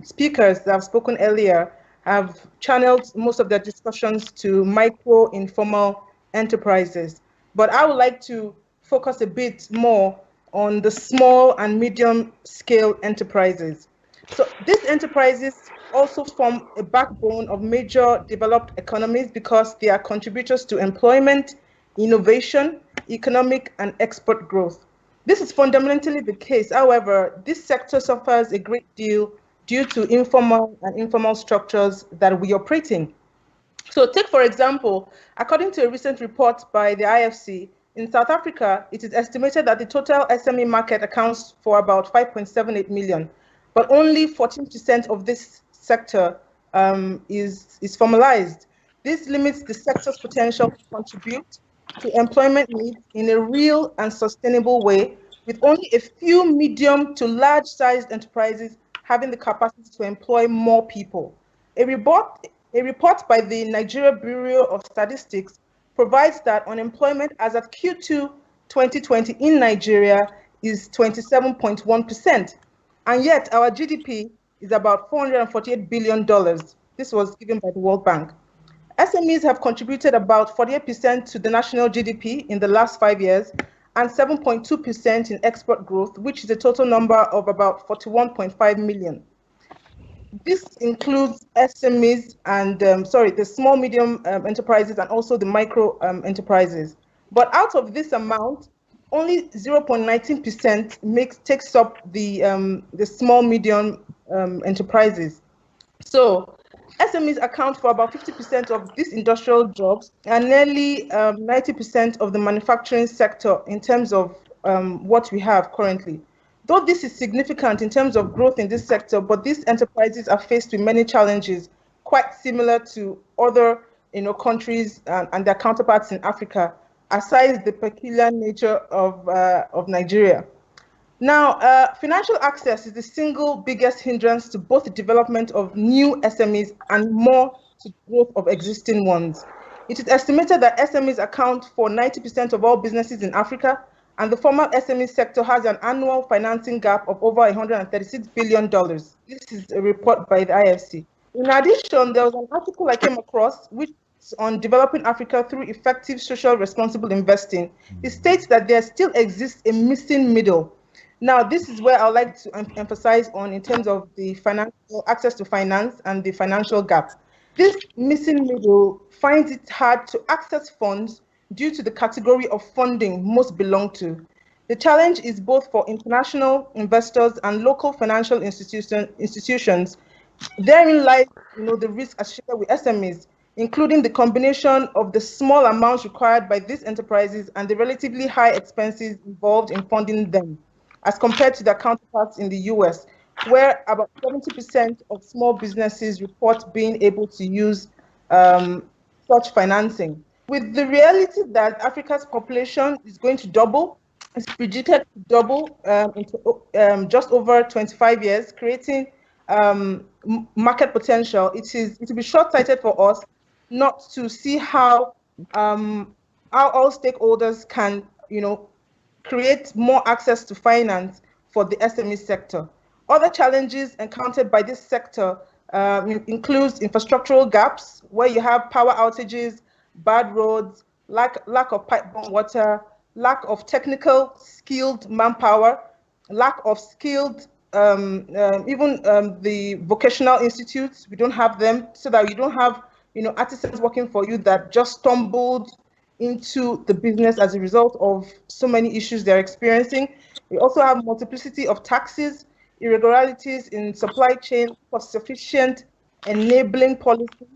[SPEAKER 10] speakers that have spoken earlier have channeled most of their discussions to micro informal enterprises. But I would like to focus a bit more on the small and medium scale enterprises. So these enterprises also form a backbone of major developed economies because they are contributors to employment, innovation, economic and export growth. This is fundamentally the case. However, this sector suffers a great deal due to informal and informal structures that we operate in. So take, for example, according to a recent report by the IFC, in South Africa, it is estimated that the total SME market accounts for about 5.78 million, but only 14% of this sector is formalized. This limits the sector's potential to contribute to employment needs in a real and sustainable way, with only a few medium to large-sized enterprises having the capacity to employ more people. A report by the Nigeria Bureau of Statistics provides that unemployment as of Q2 2020 in Nigeria is 27.1%, and yet our GDP is about $448 billion. This was given by the World Bank. SMEs have contributed about 48% to the national GDP in the last 5 years and 7.2% in export growth, which is a total number of about 41.5 million. This includes SMEs and, the small, medium enterprises and also the micro enterprises. But out of this amount, only 0.19% takes up the small, medium enterprises. So SMEs account for about 50% of these industrial jobs and nearly 90% of the manufacturing sector in terms of what we have currently. Though this is significant in terms of growth in this sector, but these enterprises are faced with many challenges, quite similar to other countries and their counterparts in Africa, aside the peculiar nature of Nigeria. Now, financial access is the single biggest hindrance to both the development of new SMEs and more to growth of existing ones. It is estimated that SMEs account for 90% of all businesses in Africa, and the formal SME sector has an annual financing gap of over $136 billion. This is a report by the IFC. In addition, there was an article I came across which is on developing Africa through effective social responsible investing. It states that there still exists a missing middle. Now, this is where I'd like to emphasize on in terms of the financial access to finance and the financial gap. This missing middle finds it hard to access funds due to the category of funding most belong to. The challenge is both for international investors and local financial institutions. Therein lies the risk associated with SMEs, including the combination of the small amounts required by these enterprises and the relatively high expenses involved in funding them, as compared to their counterparts in the US, where about 70% of small businesses report being able to use such financing. With the reality that Africa's population is going to double, it's predicted to double into just over 25 years, creating market potential, it will be short-sighted for us not to see how all stakeholders can, create more access to finance for the SME sector. Other challenges encountered by this sector includes infrastructural gaps, where you have power outages, bad roads, lack of pipe-borne water, lack of technical skilled manpower, lack of skilled the vocational institutes, we don't have them, so that you don't have, artisans working for you that just stumbled into the business as a result of so many issues they're experiencing. We also have multiplicity of taxes, irregularities in supply chain, cost-sufficient enabling policies.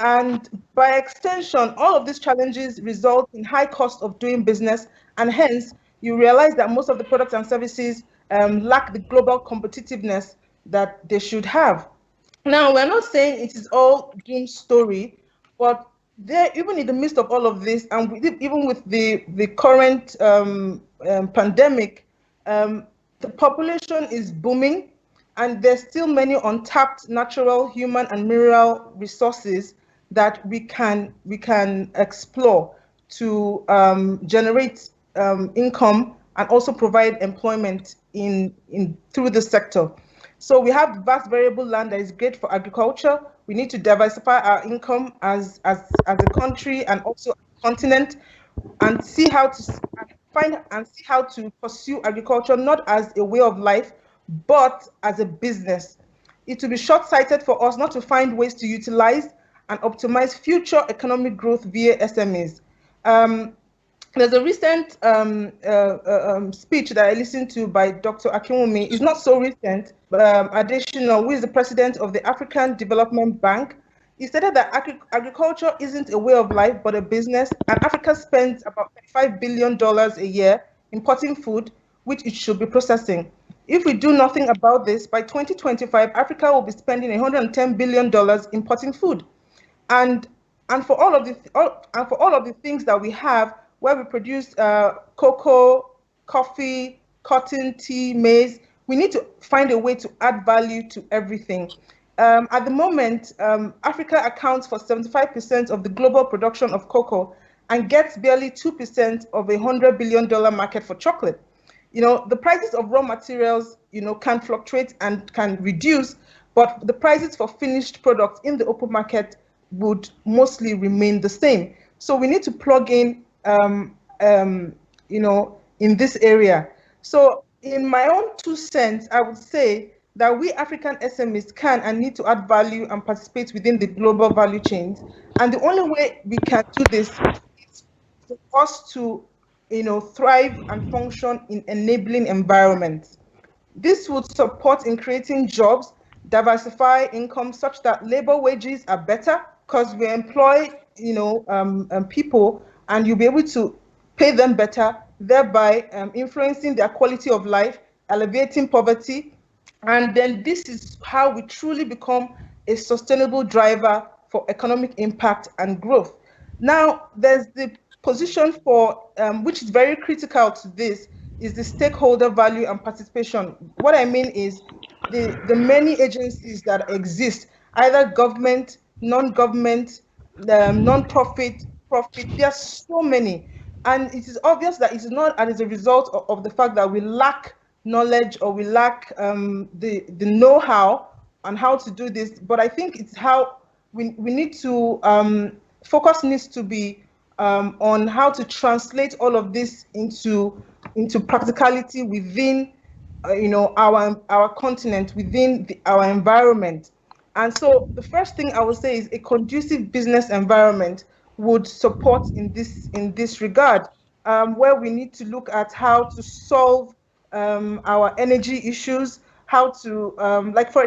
[SPEAKER 10] And by extension, all of these challenges result in high cost of doing business, and hence you realize that most of the products and services lack the global competitiveness that they should have. Now, we're not saying it is all doom story, but there, even in the midst of all of this, and even with the current pandemic, the population is booming, and there's still many untapped natural, human, and mineral resources that we can explore to generate income and also provide employment through the sector. So we have vast variable land that is great for agriculture. We need to diversify our income as a country and also a continent, and see how to pursue agriculture not as a way of life, but as a business. It will be short-sighted for us not to find ways to utilize and optimize future economic growth via SMEs. There's a recent speech that I listened to by Dr. Ekwueme. It's not so recent, but additional, who is the president of the African Development Bank. He stated that agriculture isn't a way of life, but a business, and Africa spends about $5 billion a year importing food, which it should be processing. If we do nothing about this, by 2025, Africa will be spending $110 billion importing food. And for all of the things that we have, where we produce cocoa, coffee, cotton, tea, maize, we need to find a way to add value to everything. At the moment, Africa accounts for 75% of the global production of cocoa and gets barely 2% of a $100 billion market for chocolate. The prices of raw materials, can fluctuate and can reduce, but the prices for finished products in the open market would mostly remain the same. So we need to plug in, in this area. So in my own 2 cents, I would say that we African SMEs can and need to add value and participate within the global value chains. And the only way we can do this is for us to, thrive and function in enabling environments. This would support in creating jobs, diversify income such that labor wages are better, because we employ, people, and you'll be able to pay them better, thereby influencing their quality of life, alleviating poverty. And then this is how we truly become a sustainable driver for economic impact and growth. Now, there's the position for, which is very critical to this, is the stakeholder value and participation. What I mean is the many agencies that exist, either government, non-government, non-profit, profit, there are so many. And it is obvious that it is not as a result of the fact that we lack knowledge or we lack the know-how on how to do this, but I think it's how we need to, focus needs to be on how to translate all of this into practicality within our continent, within our environment. And so the first thing I would say is a conducive business environment would support in this regard, where we need to look at how to solve our energy issues, how to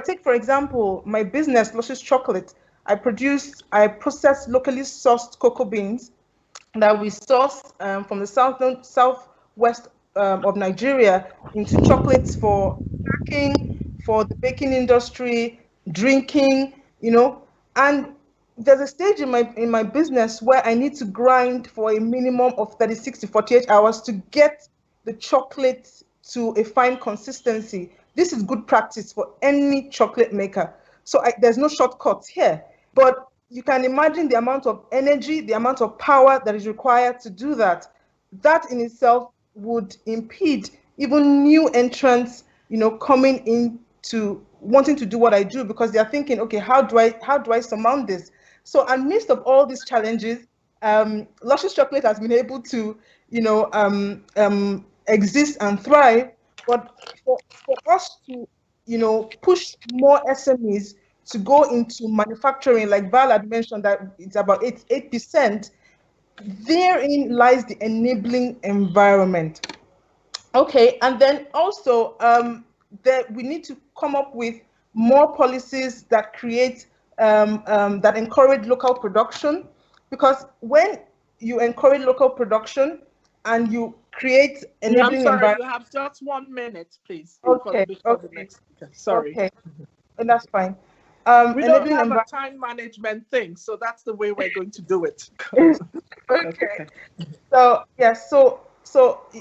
[SPEAKER 10] take for example my business, Luscious Chocolate. I process locally sourced cocoa beans that we source from the southwest of Nigeria into chocolates for packing, for the baking industry, drinking, and there's a stage in my business where I need to grind for a minimum of 36 to 48 hours to get the chocolate to a fine consistency. This is good practice for any chocolate maker. So there's no shortcuts here, but you can imagine the amount of energy, the amount of power that is required to do that. That in itself would impede even new entrants, coming into wanting to do what I do, because they're thinking, okay, how do I surmount this? So amidst of all these challenges, Luscious Chocolate has been able to, exist and thrive But for us to, push more SMEs to go into manufacturing, like Val had mentioned that it's about 8%, therein lies the enabling environment. Okay, and then also that we need to come up with more policies that create, that encourage local production, because when you encourage local production and you create enabling environment.
[SPEAKER 4] You have just 1 minute, please.
[SPEAKER 10] Okay,
[SPEAKER 4] before the next speaker. Sorry.
[SPEAKER 10] Okay, and that's fine.
[SPEAKER 4] We don't have a time management thing, so that's the way we're going to do it.
[SPEAKER 10] Okay. So yes, so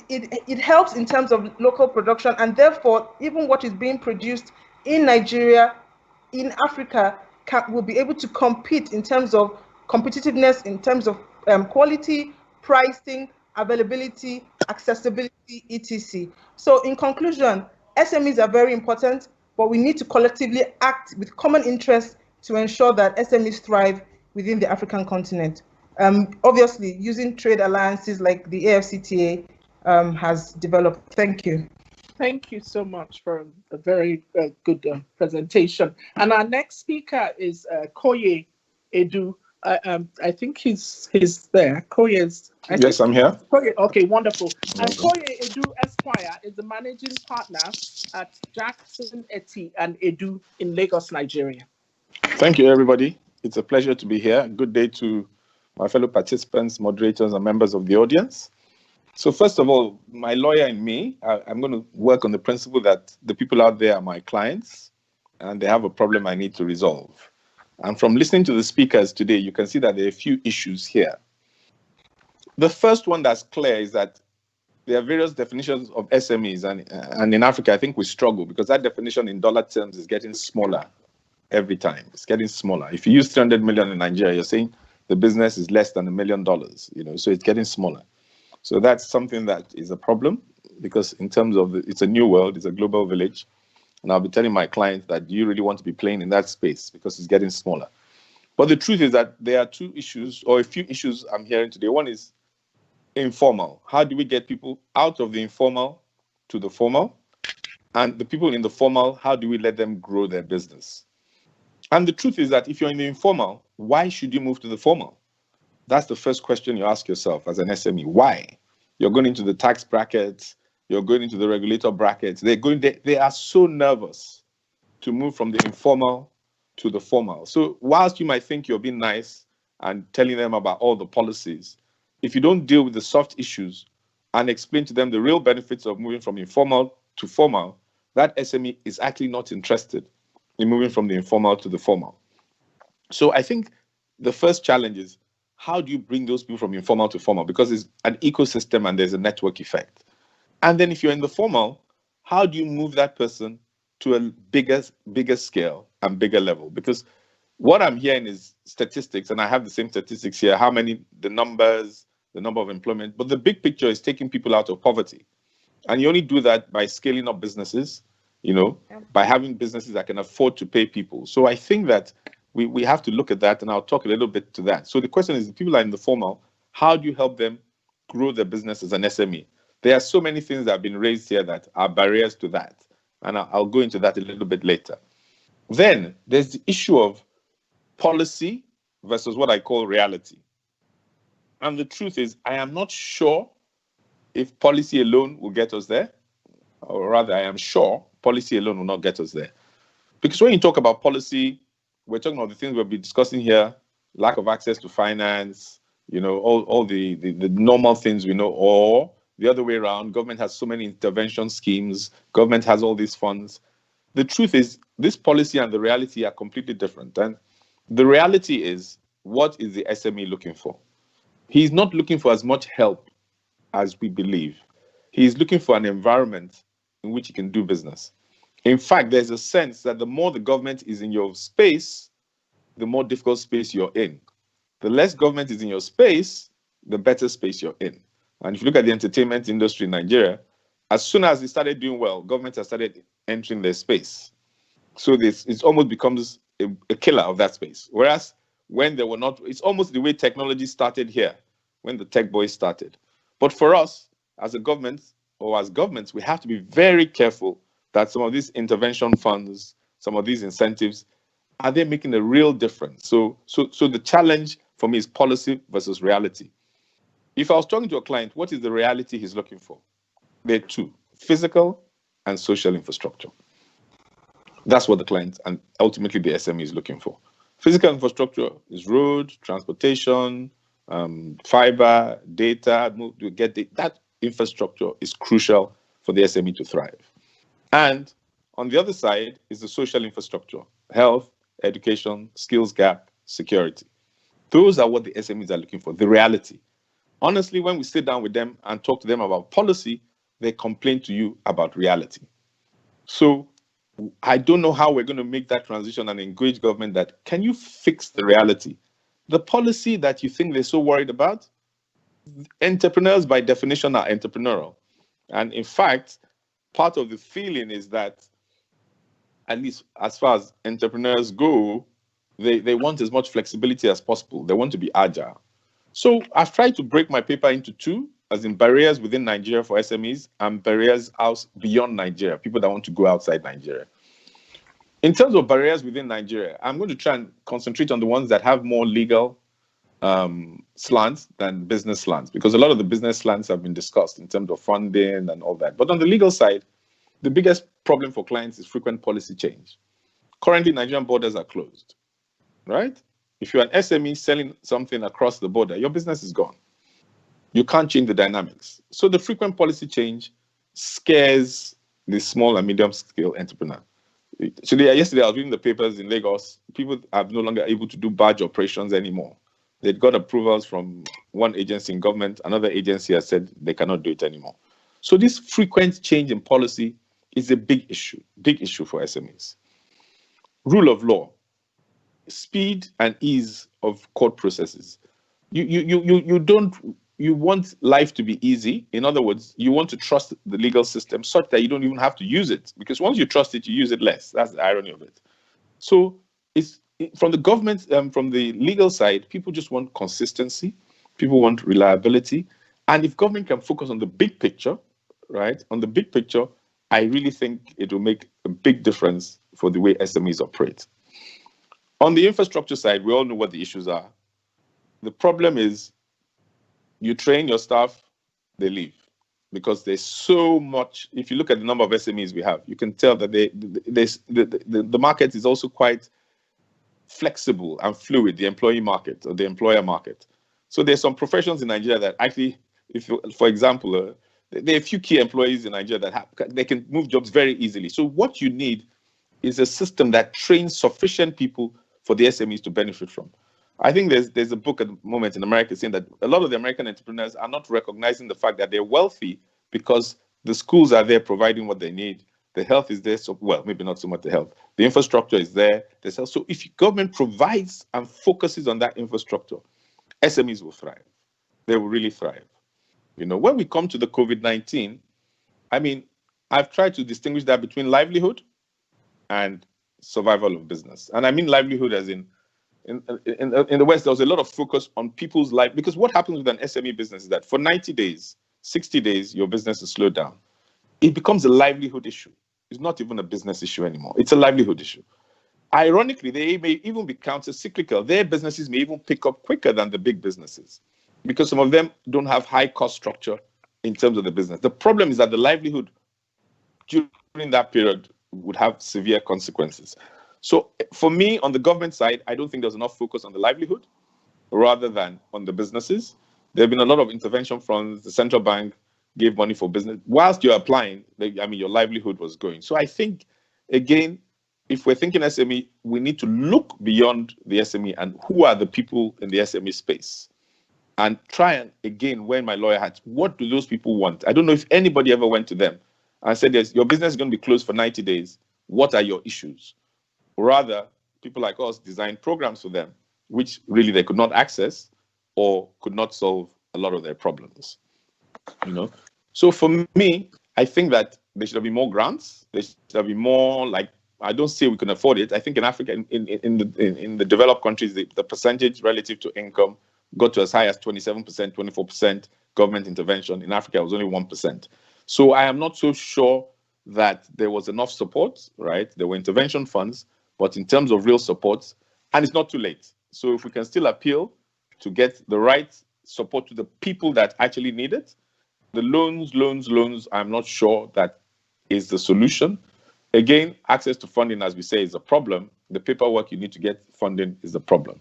[SPEAKER 10] it helps in terms of local production, and therefore even what is being produced in Nigeria, in Africa, will be able to compete in terms of competitiveness, in terms of quality, pricing, availability, accessibility, etc. So in conclusion, SMEs are very important, but we need to collectively act with common interests to ensure that SMEs thrive within the African continent. Obviously, using trade alliances like the AfCTA has developed. Thank you.
[SPEAKER 4] Thank you so much for a very good presentation. And our next speaker is Koye Edu. I think he's there. Koye is.
[SPEAKER 11] Yes, I'm here.
[SPEAKER 4] Koye, okay, wonderful. And Koye Edu Esquire is the managing partner at Jackson Eti and Edu in Lagos, Nigeria.
[SPEAKER 11] Thank you, everybody. It's a pleasure to be here. Good day to my fellow participants, moderators, and members of the audience. So first of all, my lawyer and me, I'm going to work on the principle that the people out there are my clients and they have a problem I need to resolve. And from listening to the speakers today, you can see that there are a few issues here. The first one that's clear is that there are various definitions of SMEs, and in Africa, I think we struggle because that definition in dollar terms is getting smaller every time. It's getting smaller. If you use 300 million in Nigeria, you're saying the business is less than $1 million, so it's getting smaller. So that's something that is a problem because in terms of it's a new world, it's a global village. And I'll be telling my clients that you really want to be playing in that space because it's getting smaller. But the truth is that there are two issues or a few issues I'm hearing today. One is informal. How do we get people out of the informal to the formal? And the people in the formal, how do we let them grow their business? And the truth is that if you're in the informal, why should you move to the formal? That's the first question you ask yourself as an SME. Why? You're going into the tax brackets, you're going into the regulator brackets. They are so nervous to move from the informal to the formal. So whilst you might think you're being nice and telling them about all the policies, if you don't deal with the soft issues and explain to them the real benefits of moving from informal to formal, that SME is actually not interested in moving from the informal to the formal. So I think the first challenge is, how do you bring those people from informal to formal? Because it's an ecosystem and there's a network effect. And then if you're in the formal, how do you move that person to a bigger scale and bigger level? Because what I'm hearing is statistics, and I have the same statistics here, the number of employment, but the big picture is taking people out of poverty. And you only do that by scaling up businesses, by having businesses that can afford to pay people. So I think that we have to look at that, and I'll talk a little bit to that. So the question is, the people are in the formal, how do you help them grow their business as an SME? There are so many things that have been raised here that are barriers to that, and I'll go into that a little bit later. Then there's the issue of policy versus what I call reality. And the truth is, I am not sure if policy alone will get us there, or rather, I am sure policy alone will not get us there. Because when you talk about policy, we're talking about the things we'll be discussing here, lack of access to finance, all the normal things we know, or the other way around, government has so many intervention schemes, government has all these funds. The truth is, this policy and the reality are completely different. And the reality is, what is the SME looking for? He's not looking for as much help as we believe. He's looking for an environment in which he can do business. In fact, there's a sense that the more the government is in your space, the more difficult space you're in. The less government is in your space, the better space you're in. And if you look at the entertainment industry in Nigeria, as soon as it started doing well, government has started entering their space. So it almost becomes a killer of that space. Whereas when they were not, it's almost the way technology started here, when the tech boys started. But for us, as a government, or as governments, we have to be very careful that some of these intervention funds, some of these incentives, are they making a real difference? So the challenge for me is policy versus reality. If I was talking to a client, what is the reality he's looking for? There are two: physical and social infrastructure. That's what the client and ultimately the SME is looking for. Physical infrastructure is road, transportation, fiber, data. That infrastructure is crucial for the SME to thrive. And on the other side is the social infrastructure: health, education, skills gap, security. Those are what the SMEs are looking for, the reality. Honestly, when we sit down with them and talk to them about policy, they complain to you about reality. So I don't know how we're going to make that transition and engage government that, can you fix the reality? The policy that you think they're so worried about, entrepreneurs by definition are entrepreneurial. And in fact, part of the feeling is that, at least as far as entrepreneurs go, they want as much flexibility as possible. They want to be agile. So I've tried to break my paper into two, as in barriers within Nigeria for SMEs and barriers out beyond Nigeria, people that want to go outside Nigeria. In terms of barriers within Nigeria, I'm going to try and concentrate on the ones that have more legal slants than business slants, because a lot of the business slants have been discussed in terms of funding and all that. But on the legal side, the biggest problem for clients is frequent policy change. Currently, Nigerian borders are closed, right? If you're an SME selling something across the border, your business is gone. You can't change the dynamics. So the frequent policy change scares the small and medium scale entrepreneur. Yesterday, I was reading the papers in Lagos. People are no longer able to do badge operations anymore. They'd got approvals from one agency in government. Another agency has said they cannot do it anymore. So this frequent change in policy is a big issue for SMEs. Rule of law, speed and ease of court processes. You want life to be easy. In other words, you want to trust the legal system such that you don't even have to use it, because once you trust it, you use it less. That's the irony of it. So it's from the government, from the legal side, people just want consistency. People want reliability. And if government can focus on the big picture, right? On the big picture, I really think it will make a big difference for the way SMEs operate. On the infrastructure side, we all know what the issues are. The problem is you train your staff, they leave, because there's so much. If you look at the number of SMEs we have, you can tell that the market is also quite flexible and fluid, the employee market or the employer market. So there's some professions in Nigeria that actually, for example, there are a few key employees in Nigeria that they can move jobs very easily. So what you need is a system that trains sufficient people for the SMEs to benefit from. I think there's a book at the moment in America saying that a lot of the American entrepreneurs are not recognizing the fact that they're wealthy because the schools are there providing what they need. The health is there, so well, maybe not so much the health. The infrastructure is there. So if government provides and focuses on that infrastructure, SMEs will thrive. They will really thrive. You know, when we come to the COVID-19, I mean, I've tried to distinguish that between livelihood and survival of business. And I mean livelihood as in the West, there was a lot of focus on people's life, because what happens with an SME business is that for 90 days, 60 days, your business is slowed down. It becomes a livelihood issue. It's not even a business issue anymore. It's a livelihood issue. Ironically, they may even be counter-cyclical. Their businesses may even pick up quicker than the big businesses, because some of them don't have high cost structure in terms of the business. The problem is that the livelihood during that period would have severe consequences. So for me, on the government side, I don't think there's enough focus on the livelihood rather than on the businesses. There have been a lot of intervention from the central bank, gave money for business. Whilst you're applying, your livelihood was going. So I think, again, if we're thinking SME, we need to look beyond the SME and who are the people in the SME space, and try and, again, wear my lawyer hat. What do those people want? I don't know if anybody ever went to them and said, yes, your business is going to be closed for 90 days. What are your issues? Rather, people like us design programs for them, which really they could not access or could not solve a lot of their problems. You know, so for me, I think that there should be more grants. There should be more, like, I don't say we can afford it. I think in Africa, in the developed countries, the percentage relative to income got to as high as 27%, 24% government intervention. In Africa, it was only 1%. So I am not so sure that there was enough support, right? There were intervention funds, but in terms of real support, and it's not too late. So if we can still appeal to get the right support to the people that actually need it, the loans, I'm not sure that is the solution. Again, access to funding, as we say, is a problem. The paperwork you need to get funding is the problem.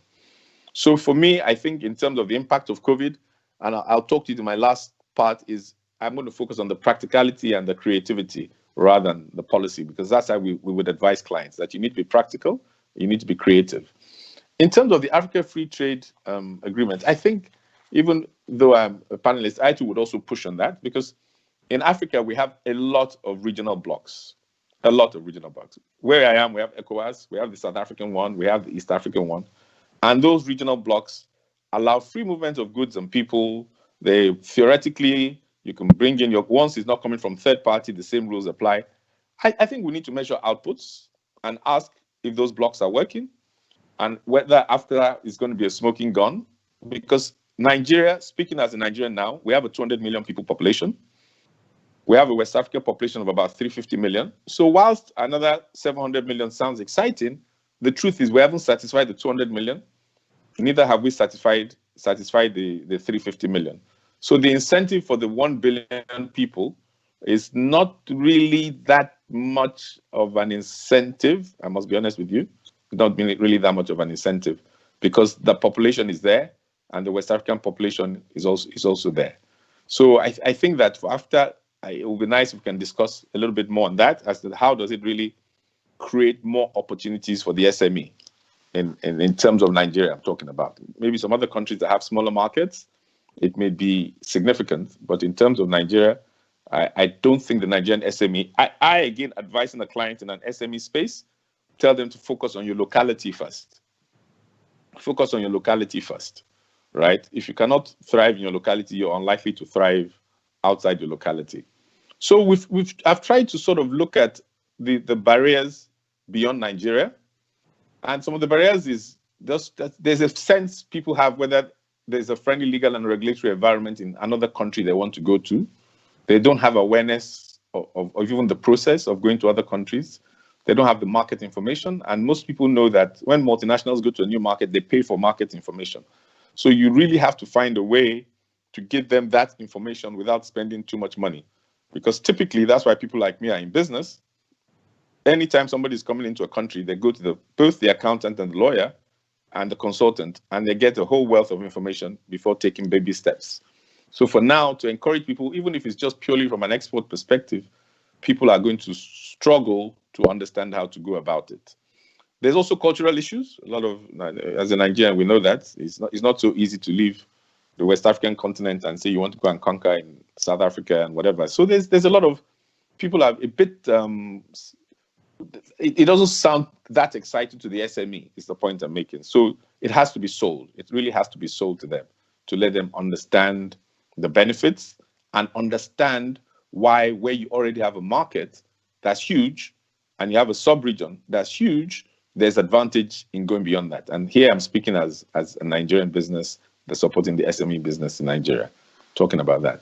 [SPEAKER 11] So for me, I think in terms of the impact of COVID, and I'll talk to you to my last part, is I'm going to focus on the practicality and the creativity rather than the policy, because that's how we would advise clients, that you need to be practical, you need to be creative. In terms of the Africa Free Trade Agreement, I think even though I'm a panelist, I too would also push on that, because in Africa, we have a lot of regional blocks, Where I am, we have ECOWAS, we have the South African one, we have the East African one, and those regional blocks allow free movement of goods and people. They theoretically, you can bring in once it's not coming from third party, the same rules apply. I think we need to measure outputs and ask if those blocks are working and whether AfCTA is going to be a smoking gun, because Nigeria, speaking as a Nigerian now, we have a 200 million people population. We have a West African population of about 350 million. So whilst another 700 million sounds exciting, the truth is we haven't satisfied the 200 million. Neither have we satisfied the 350 million. So the incentive for the 1 billion people is not really that much of an incentive. I must be honest with you. It's not really that much of an incentive, because the population is there and the West African population is also there. So I think that for AfCTA, it would be nice if we can discuss a little bit more on that, as to how does it really create more opportunities for the SME in terms of Nigeria I'm talking about. Maybe some other countries that have smaller markets, it may be significant, but in terms of Nigeria, I don't think the Nigerian SME, I again advising a client in an SME space, tell them to focus on your locality first. Focus on your locality first, right? If you cannot thrive in your locality, you're unlikely to thrive outside your locality. So I've tried to sort of look at the barriers beyond Nigeria. And some of the barriers is just that there's a sense people have whether there's a friendly legal and regulatory environment in another country they want to go to. They don't have awareness of even the process of going to other countries. They don't have the market information. And most people know that when multinationals go to a new market, they pay for market information. So you really have to find a way to give them that information without spending too much money. Because typically, that's why people like me are in business. Anytime somebody is coming into a country, they go to both the accountant and the lawyer and the consultant, and they get a whole wealth of information before taking baby steps. So for now, to encourage people, even if it's just purely from an export perspective, people are going to struggle to understand how to go about it. There's also cultural issues. A lot of, as a Nigerian, we know that it's not so easy to leave the West African continent and say you want to go and conquer in South Africa and whatever. So there's a lot of people are a bit. It doesn't sound that exciting to the SME, is the point I'm making. So it has to be sold. It really has to be sold to them, to let them understand the benefits and understand why, where you already have a market that's huge and you have a sub-region that's huge, there's advantage in going beyond that. And here I'm speaking as a Nigerian business that's supporting the SME business in Nigeria, talking about that.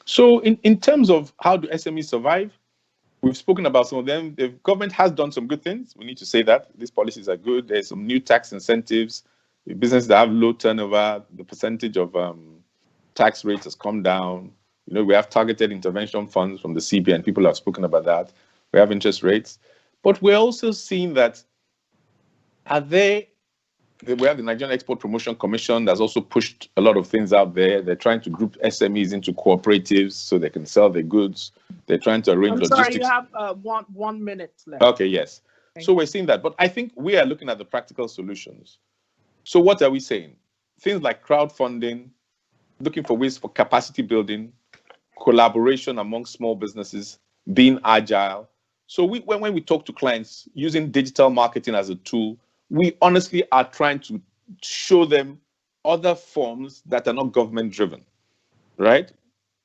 [SPEAKER 11] So in terms of how do SMEs survive, we've spoken about some of them. The government has done some good things. We need to say that. These policies are good. There's some new tax incentives. The businesses that have low turnover, the percentage of tax rates has come down. You know, we have targeted intervention funds from the CBN. People have spoken about that. We have interest rates. But we're also seeing that we have the Nigerian Export Promotion Commission that's also pushed a lot of things out there. They're trying to group SMEs into cooperatives so they can sell their goods. They're trying to arrange logistics.
[SPEAKER 4] Sorry, you have 1 minute left.
[SPEAKER 11] Okay, yes. So we're seeing that. But I think we are looking at the practical solutions. So what are we saying? Things like crowdfunding, looking for ways for capacity building, collaboration among small businesses, being agile. So when we talk to clients using digital marketing as a tool, we honestly are trying to show them other forms that are not government driven, right?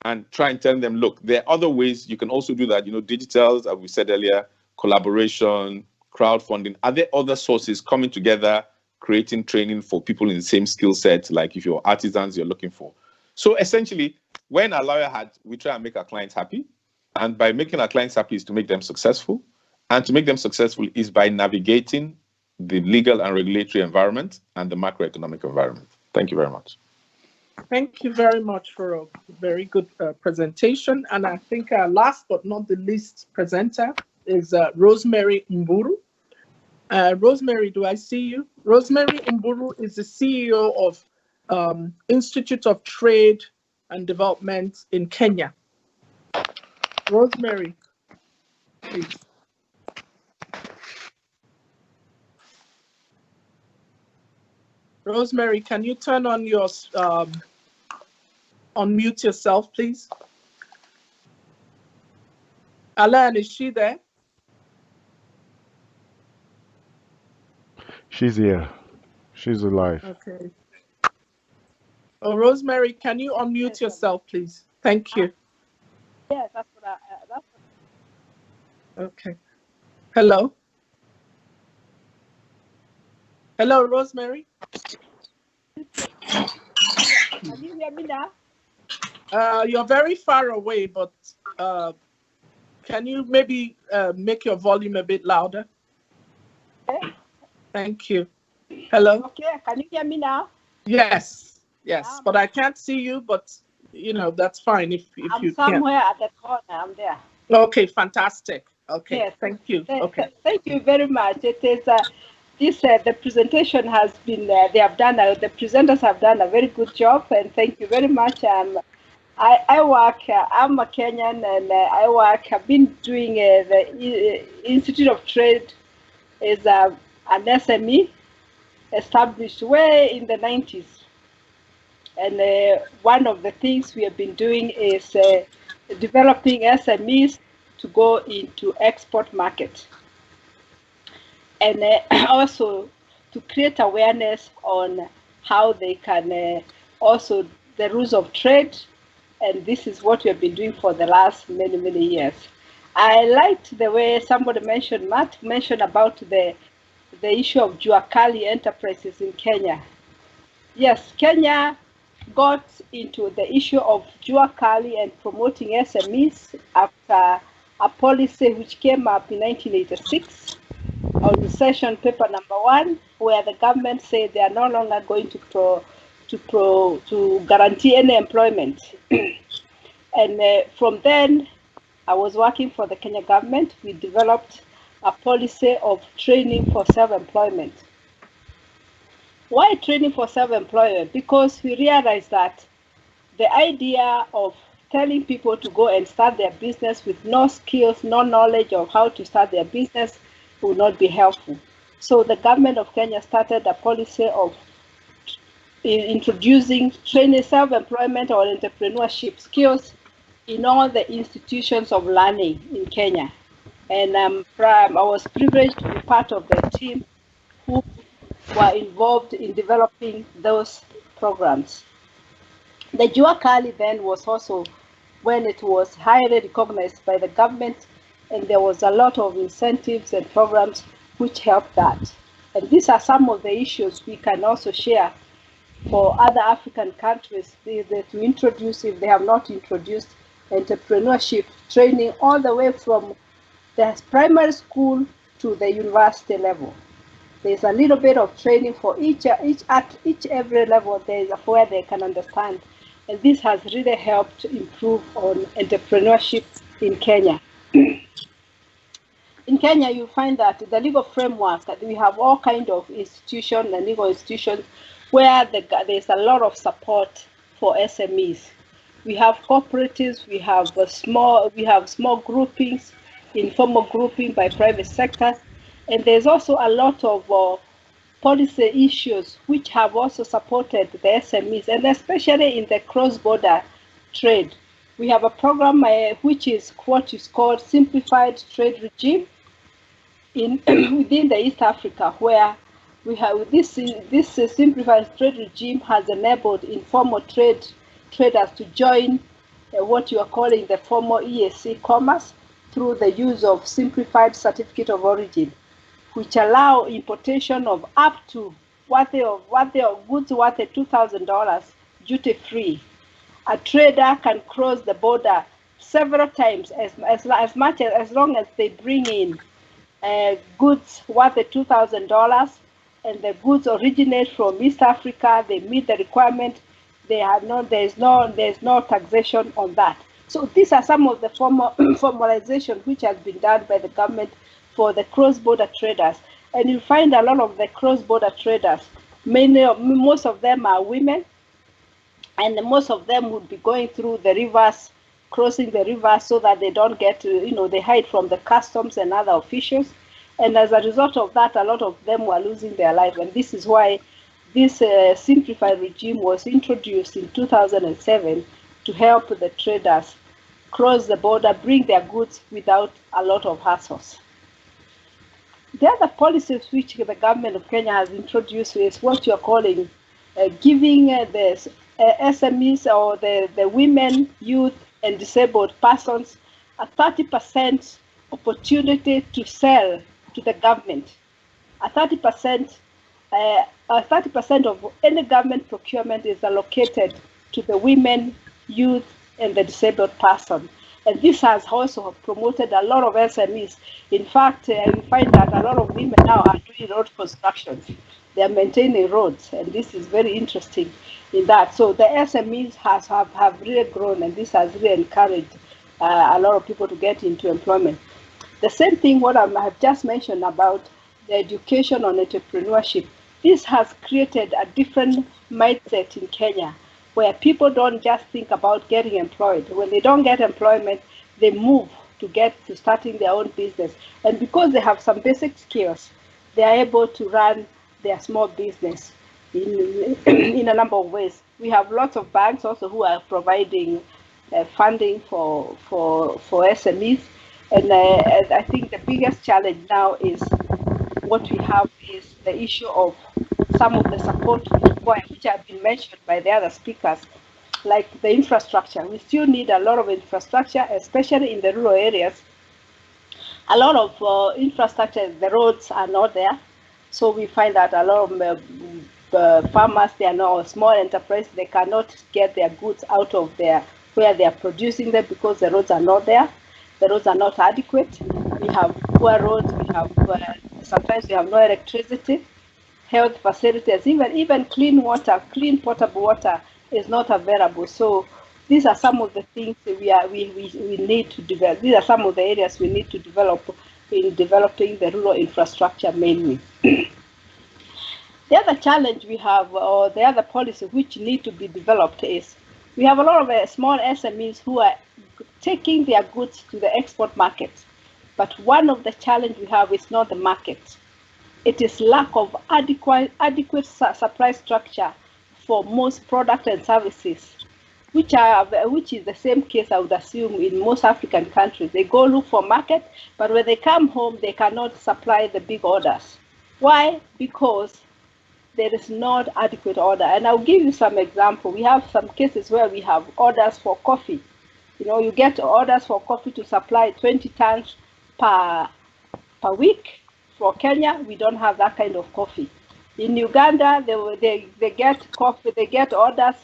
[SPEAKER 11] And try and tell them, look, there are other ways you can also do that. You know, digitals, as we said earlier, collaboration, crowdfunding. Are there other sources coming together, creating training for people in the same skill set, like if you're artisans you're looking for? So essentially, when our lawyer we try and make our clients happy. And by making our clients happy is to make them successful. And to make them successful is by navigating the legal and regulatory environment and the macroeconomic environment. Thank you very much.
[SPEAKER 4] Thank you very much for a very good presentation. And I think last but not the least presenter is Rosemary Mburu. Rosemary, do I see you? Rosemary Mburu is the CEO of Institute of Trade and Development in Kenya. Rosemary, please. Rosemary, can you turn on your, unmute yourself, please? Alan, is she there?
[SPEAKER 8] She's here. She's alive.
[SPEAKER 4] Okay. Oh, Rosemary, can you unmute yourself, please? Thank you.
[SPEAKER 12] Yes, that's what
[SPEAKER 4] Okay. Hello? Hello, Rosemary?
[SPEAKER 12] Can you hear me now?
[SPEAKER 4] You're very far away, but can you maybe make your volume a bit louder?
[SPEAKER 12] Okay.
[SPEAKER 4] Thank you. Hello?
[SPEAKER 12] Okay, can you hear me now?
[SPEAKER 4] Yes, yes, but I can't see you, but you know, that's fine if you can.
[SPEAKER 12] I'm somewhere at the corner, I'm there.
[SPEAKER 4] Okay, fantastic. Okay,
[SPEAKER 12] yes.
[SPEAKER 4] Thank you. Okay.
[SPEAKER 12] Thank you very much. It is the presentation has been, the presenters have done a very good job, and thank you very much. I work, I'm a Kenyan, and I've been doing the Institute of Trade is an SME established way in the 90s. And one of the things we have been doing is developing SMEs to go into export market. And also to create awareness on how they can also the rules of trade. And this is what we have been doing for the last many, many years. I liked the way somebody mentioned, Matt mentioned about the issue of Jua Kali enterprises in Kenya. Yes, Kenya got into the issue of Jua Kali and promoting SMEs after a policy which came up in 1986 on the session paper number 1, where the government said they are no longer going to guarantee any employment. And from then, I was working for the Kenya government. We developed a policy of training for self-employment. Why training for self-employment? Because we realized that the idea of telling people to go and start their business with no skills, no knowledge of how to start their business will not be helpful. So the government of Kenya started a policy of introducing training, self-employment or entrepreneurship skills in all the institutions of learning in Kenya. And I was privileged to be part of the team who were involved in developing those programs. The Jua Kali then was also when it was highly recognized by the government, and there was a lot of incentives and programs which helped that. And these are some of the issues we can also share for other African countries to introduce, if they have not introduced, entrepreneurship training all the way from the primary school to the university level. There's a little bit of training for every level there is where they can understand. And this has really helped improve on entrepreneurship in Kenya. In Kenya, you find that the legal framework, that we have all kinds of institutions and legal institutions where there's a lot of support for SMEs. We have cooperatives, we have small groupings, informal grouping by private sector, and there's also a lot of policy issues which have also supported the SMEs, and especially in the cross-border trade. We have a program which is what is called Simplified Trade Regime within the East Africa, where we have this Simplified Trade Regime has enabled informal traders to join what you are calling the formal EAC commerce through the use of Simplified Certificate of Origin, which allow importation of up to goods worth $2,000 duty-free. A trader can cross the border several times as much as long as they bring in goods worth $2,000, and the goods originate from East Africa, they meet the requirement. There's no taxation on that. So these are some of the formalization which has been done by the government for the cross-border traders. And you find a lot of the cross-border traders, most of them are women, and most of them would be going through the rivers, crossing the rivers so that they don't get to, they hide from the customs and other officials. And as a result of that, a lot of them were losing their life. And this is why this simplified regime was introduced in 2007 to help the traders cross the border, bring their goods without a lot of hassles. The other policies which the government of Kenya has introduced is what you're calling giving the SMEs or the women, youth, and disabled persons a 30% opportunity to sell to the government. A 30% of any government procurement is allocated to the women, youth, and the disabled person. And this has also promoted a lot of SMEs. In fact, you find that a lot of women now are doing road construction. They are maintaining roads, and this is very interesting in that. So the SMEs have really grown, and this has really encouraged a lot of people to get into employment. The same thing what I have just mentioned about the education on entrepreneurship. This has created a different mindset in Kenya, where people don't just think about getting employed. When they don't get employment, they move to starting their own business. And because they have some basic skills, they are able to run their small business in a number of ways. We have lots of banks also who are providing funding for SMEs. And I think the biggest challenge now is what we have is the issue of some of the support which have been mentioned by the other speakers, like the infrastructure. We still need a lot of infrastructure, especially in the rural areas. A lot of infrastructure, the roads are not there. So we find that a lot of farmers, they are now small enterprises, they cannot get their goods out of where they are producing them because the roads are not there. The roads are not adequate. We have poor roads. We have sometimes we have no electricity, health facilities, even clean water, clean potable water is not available. So these are some of the things we need to develop. These are some of the areas we need to develop in developing the rural infrastructure mainly. The other challenge we have, or the other policy which need to be developed, is we have a lot of small SMEs who are taking their goods to the export market. But one of the challenges we have is not the market. It is lack of adequate supply structure for most products and services, which is the same case I would assume in most African countries. They go look for market, but when they come home, they cannot supply the big orders. Why? Because there is not adequate order. And I'll give you some example. We have some cases where we have orders for coffee. You get orders for coffee to supply 20 tons per week. For Kenya, we don't have that kind of coffee. In Uganda, they get coffee. They get orders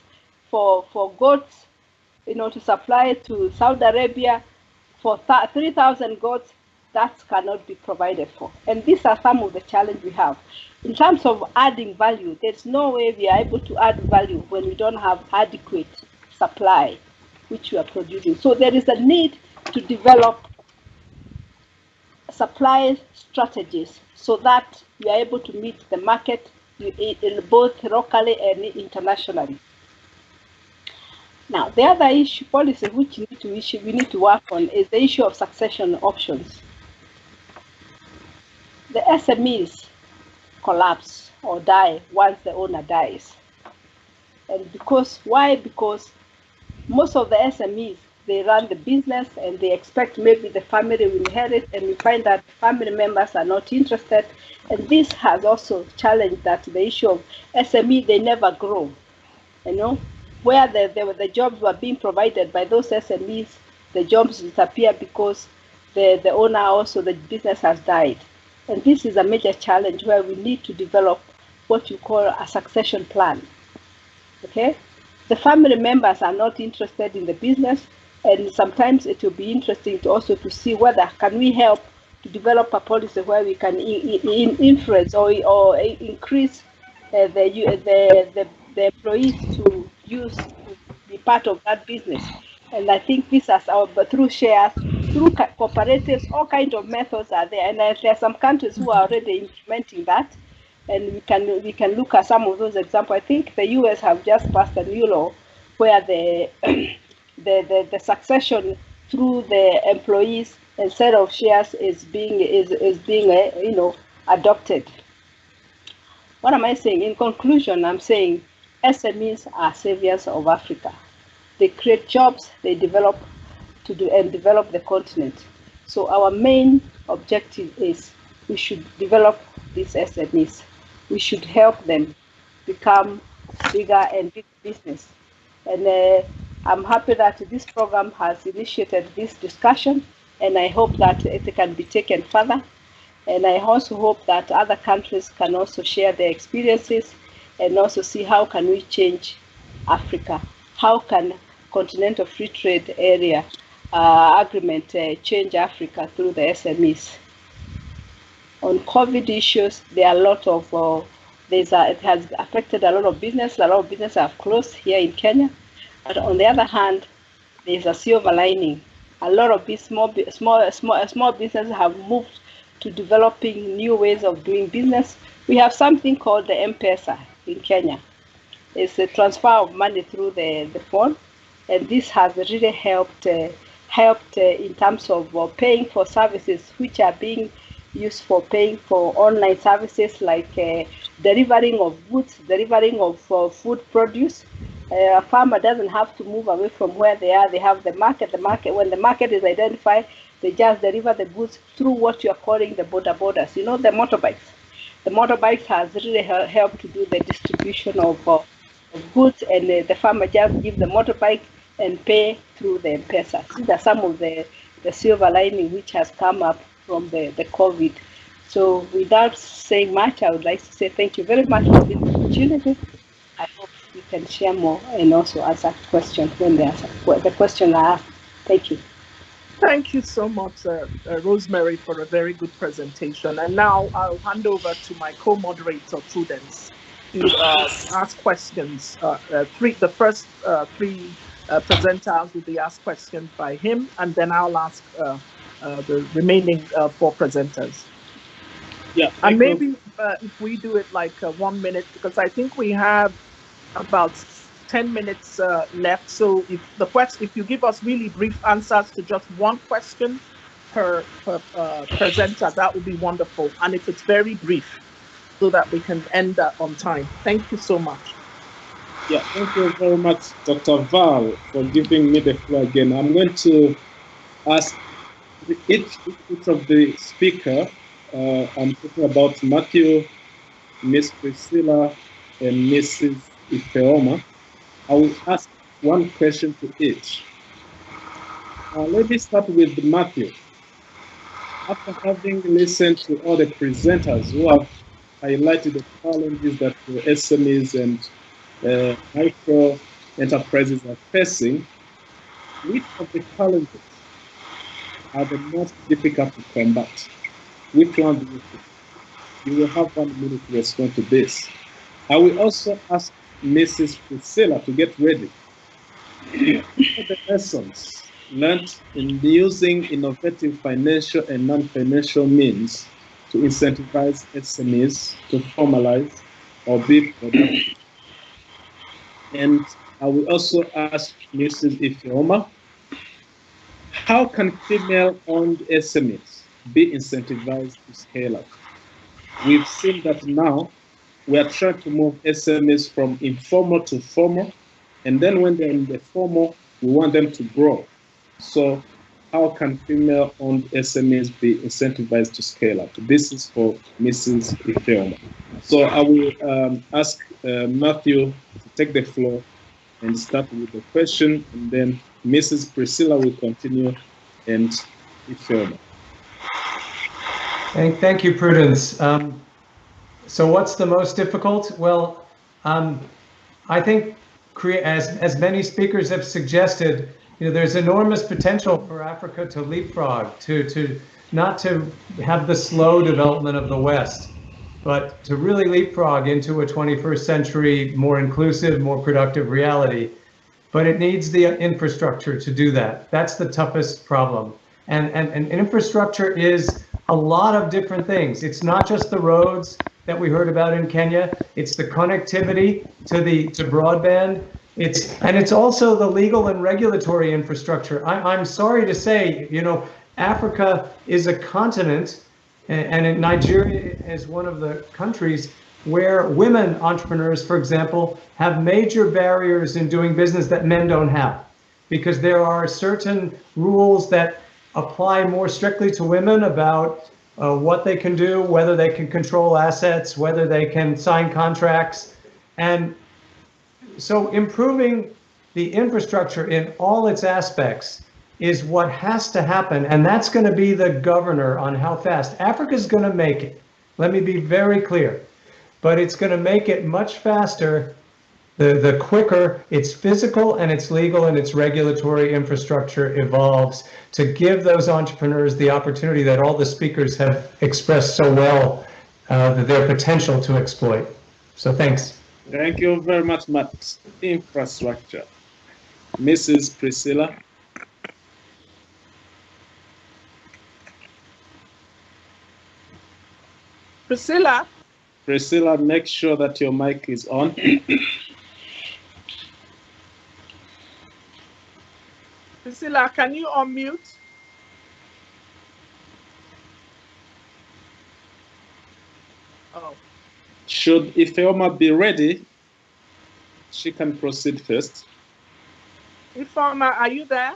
[SPEAKER 12] for goats, to supply to Saudi Arabia for 3,000 goats. That cannot be provided for. And these are some of the challenges we have. In terms of adding value, there's no way we are able to add value when we don't have adequate supply, which we are producing. So there is a need to develop supply strategies so that we are able to meet the market in both locally and internationally. Now, the other policy which we need to work on is the issue of succession options. The SMEs collapse or die once the owner dies. And why? Because most of the SMEs, they run the business and they expect maybe the family will inherit, and we find that family members are not interested. And this has also challenged that the issue of SME, they never grow. Where the jobs were being provided by those SMEs, the jobs disappear because the owner also, the business has died. And this is a major challenge where we need to develop what you call a succession plan. Okay? The family members are not interested in the business, And sometimes it will be interesting to also to see whether can we help to develop a policy where we can influence or increase the employees to be part of that business. And I think this is but through shares, through cooperatives, all kinds of methods are there. And there are some countries who are already implementing that. And we can look at some of those examples. I think the US have just passed a new law where the succession through the employees instead of shares is being adopted. What am I saying? In conclusion, I'm saying SMEs are saviors of Africa. They create jobs, they develop the continent. So our main objective is we should develop these SMEs. We should help them become bigger and big business. And I'm happy that this program has initiated this discussion, and I hope that it can be taken further. And I also hope that other countries can also share their experiences and also see how can we change Africa. How can Continental Free Trade Area agreement change Africa through the SMEs? On COVID issues, there are a lot of, it has affected a lot of business. A lot of businesses have closed here in Kenya. But on the other hand, there's a silver lining. A lot of these small businesses have moved to developing new ways of doing business. We have something called the M-Pesa in Kenya. It's a transfer of money through the phone, and this has really helped in terms of paying for services which are being used for paying for online services like delivering of goods, delivering of food produce. A farmer doesn't have to move away from where they are. They have the market. When the market is identified, they just deliver the goods through what you are calling the borders. You know, the motorbikes. The motorbikes has really helped to do the distribution of goods, and the farmer just give the motorbike and pay through the M-Pesa. These are some of the silver lining which has come up from the COVID. So without saying much, I would like to say thank you very much for this opportunity. I hope we can share more and also answer questions when the questions are asked. Thank you.
[SPEAKER 4] Thank you so much, Rosemary, for a very good presentation. And now I'll hand over to my co-moderator, Prudence, to ask questions. The first three presenters will be asked questions by him, and then I'll ask the remaining 4 presenters.
[SPEAKER 3] Yeah,
[SPEAKER 4] and maybe if we do it like 1 minute, because I think we have about 10 minutes left. So if you give us really brief answers to just one question per presenter, that would be wonderful. And if it's very brief, so that we can end that on time. Thank you so much.
[SPEAKER 3] Yeah, thank you very much, Dr. Val, for giving me the floor again. I'm going to ask each of the speakers. I'm talking about Mathew, Miss Priscilla, and Mrs. Ifeoma. I will ask one question to each. Let me start with Mathew. After having listened to all the presenters who have highlighted the challenges that the SMEs and micro enterprises are facing, which of the challenges are the most difficult to combat? Which one do you think? You will have 1 minute to respond to this. I will also ask Mrs. Priscilla to get ready. What are the lessons learned in using innovative financial and non-financial means to incentivize SMEs to formalize or be productive? And I will also ask Mrs. Ifeoma, how can female-owned SMEs be incentivized to scale up? We've seen that now we are trying to move SMEs from informal to formal, and then when they're in the formal, we want them to grow. So how can female-owned SMEs be incentivized to scale up? This is for Mrs. Ifeoma. So I will ask Mathew to take the floor and start with the question, and then Mrs. Priscilla will continue, and Ifeoma.
[SPEAKER 5] Thank you, Prudence. So what's the most difficult? Well, I think as many speakers have suggested, there's enormous potential for Africa to leapfrog, to not to have the slow development of the West, but to really leapfrog into a 21st century, more inclusive, more productive reality. But it needs the infrastructure to do that. That's the toughest problem. And infrastructure is a lot of different things. It's not just the roads that we heard about in Kenya. It's the connectivity to broadband. It's also the legal and regulatory infrastructure. I'm sorry to say, Africa is a continent, and Nigeria is one of the countries where women entrepreneurs, for example, have major barriers in doing business that men don't have, because there are certain rules that apply more strictly to women about what they can do, whether they can control assets, whether they can sign contracts. And so improving the infrastructure in all its aspects is what has to happen, and that's going to be the governor on how fast. Africa's going to make it. Let me be very clear. But it's going to make it much faster the quicker its physical and its legal and its regulatory infrastructure evolves to give those entrepreneurs the opportunity that all the speakers have expressed so well, their potential to exploit. So thanks.
[SPEAKER 3] Thank you very much, Matt. Infrastructure. Mrs. Priscilla.
[SPEAKER 7] Priscilla.
[SPEAKER 3] Priscilla, make sure that your mic is on.
[SPEAKER 7] Priscilla, can you unmute? Oh.
[SPEAKER 3] Should Ifeoma be ready? She can proceed first.
[SPEAKER 7] Ifeoma, are you there?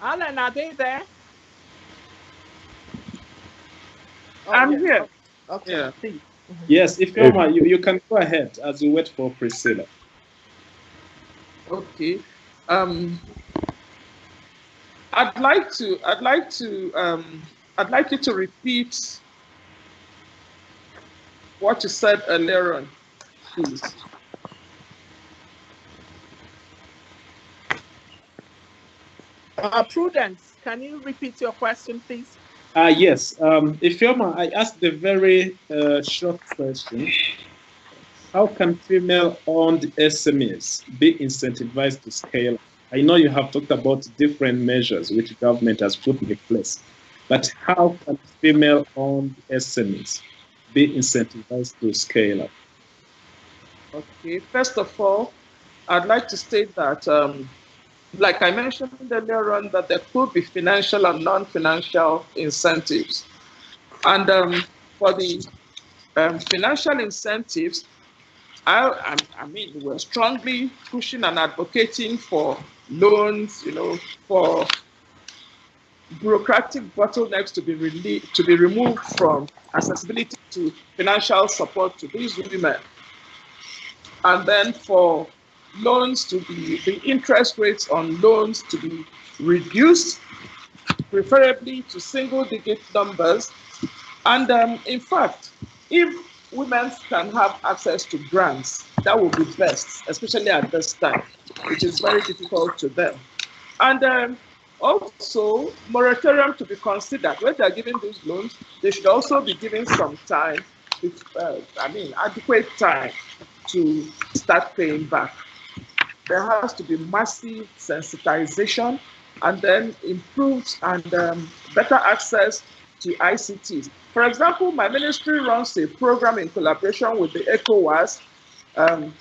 [SPEAKER 7] Alan, are they there? Oh, I'm here. Okay. Yeah.
[SPEAKER 3] Yes, Ifeoma, you can go ahead as we wait for Priscilla.
[SPEAKER 7] Okay. I'd like you to repeat what you said earlier on, please. Prudence, can you repeat your question, please?
[SPEAKER 3] Yes. Ifeoma, I asked the very short question. How can female-owned SMEs be incentivized to scale? I know you have talked about different measures which government has put in place, but how can female-owned SMEs be incentivized to scale up?
[SPEAKER 7] Okay, first of all, I'd like to state that, like I mentioned earlier on, that there could be financial and non-financial incentives. And for the financial incentives, I mean, we're strongly pushing and advocating for loans, for bureaucratic bottlenecks to be removed from accessibility to financial support to these women. And then for loans to be, the interest rates on loans to be reduced, preferably to single-digit numbers. And in fact, if women can have access to grants, that would be best, especially at this time, which is very difficult to them. And also, moratorium to be considered. When they're giving these loans, they should also be given some time, adequate time to start paying back. There has to be massive sensitization and then improved and better access to ICTs. For example, my ministry runs a program in collaboration with the ECOWAS.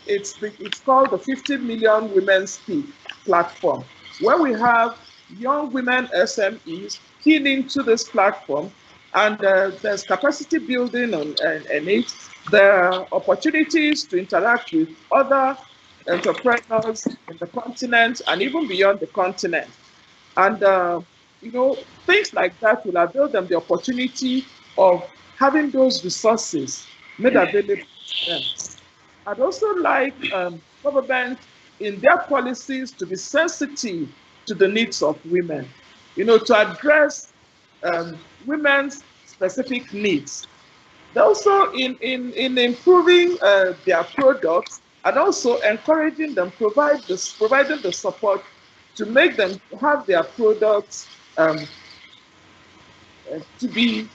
[SPEAKER 7] It's called the 50 Million Women Speak platform, where we have young women SMEs keyed into this platform, and there's capacity building on it. There are opportunities to interact with other entrepreneurs in the continent and even beyond the continent. And things like that will avail them the opportunity of having those resources made available to them. I'd also like government in their policies to be sensitive to the needs of women, to address women's specific needs. Also in improving their products, and also encouraging them, providing the support to make them have their products to be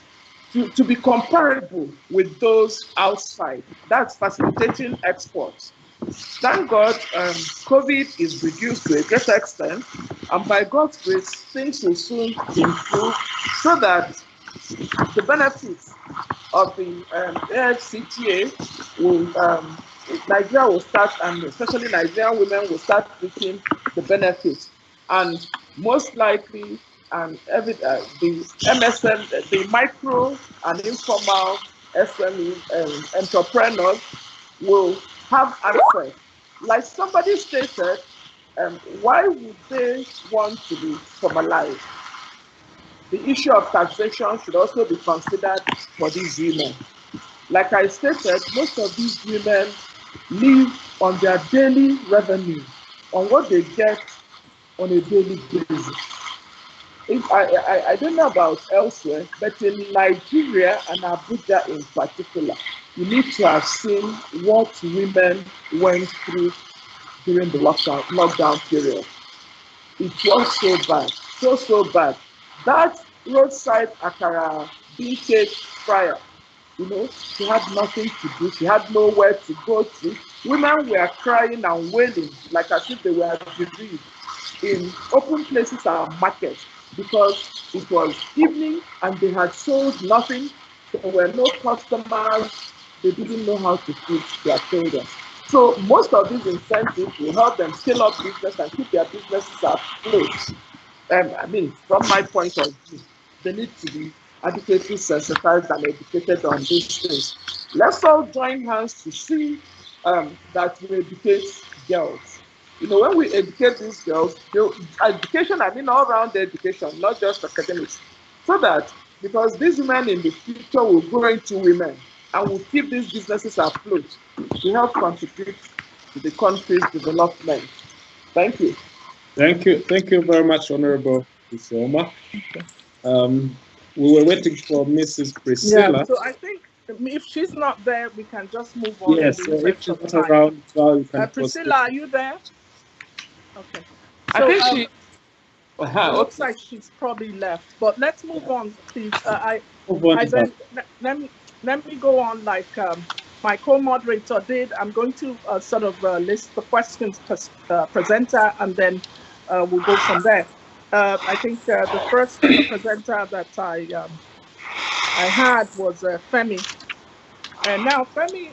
[SPEAKER 7] comparable with those outside. That's facilitating exports. Thank God, COVID is reduced to a great extent, and by God's grace, things will soon improve so that the benefits of the AfCTA Nigeria will start, and especially Nigerian women will start reaping the benefits. And most likely, the MSM, the micro and informal SME entrepreneurs will have access. Like somebody stated, why would they want to be formalized? The issue of taxation should also be considered for these women. Like I stated, most of these women live on their daily revenue, on what they get on a daily basis. I don't know about elsewhere, but in Nigeria and Abuja in particular, you need to have seen what women went through during the lockdown period. It was so bad, so bad. That roadside akara vintage fryer, she had nothing to do. She had nowhere to go to. Women were crying and wailing like as if they were bereaved in open places and markets because it was evening and they had sold nothing. There were no customers. They didn't know how to feed their children. So most of these incentives will help them scale up business and keep their businesses afloat. From my point of view, they need to be adequately sensitized and educated on these things. Let's all join hands to see that we educate girls. When we educate these girls, education, all-round education, not just academics, so that because these women in the future will grow into women and will keep these businesses afloat to help contribute to the country's development. Thank you.
[SPEAKER 3] Thank you very much, Honorable Ifeoma. We were waiting for Mrs. Priscilla.
[SPEAKER 4] Yeah, so I think if she's not there, we can just move on.
[SPEAKER 3] Yes, if she's not around, well, you can
[SPEAKER 4] Priscilla, are you there? Okay. So,
[SPEAKER 7] I think she.
[SPEAKER 4] It looks like she's probably left, but let's move on, please. Let me go on like my co-moderator did. I'm going to sort of list the questions presenter, and then we'll go from there. I think the first presenter that I had was Femi. And now, Femi,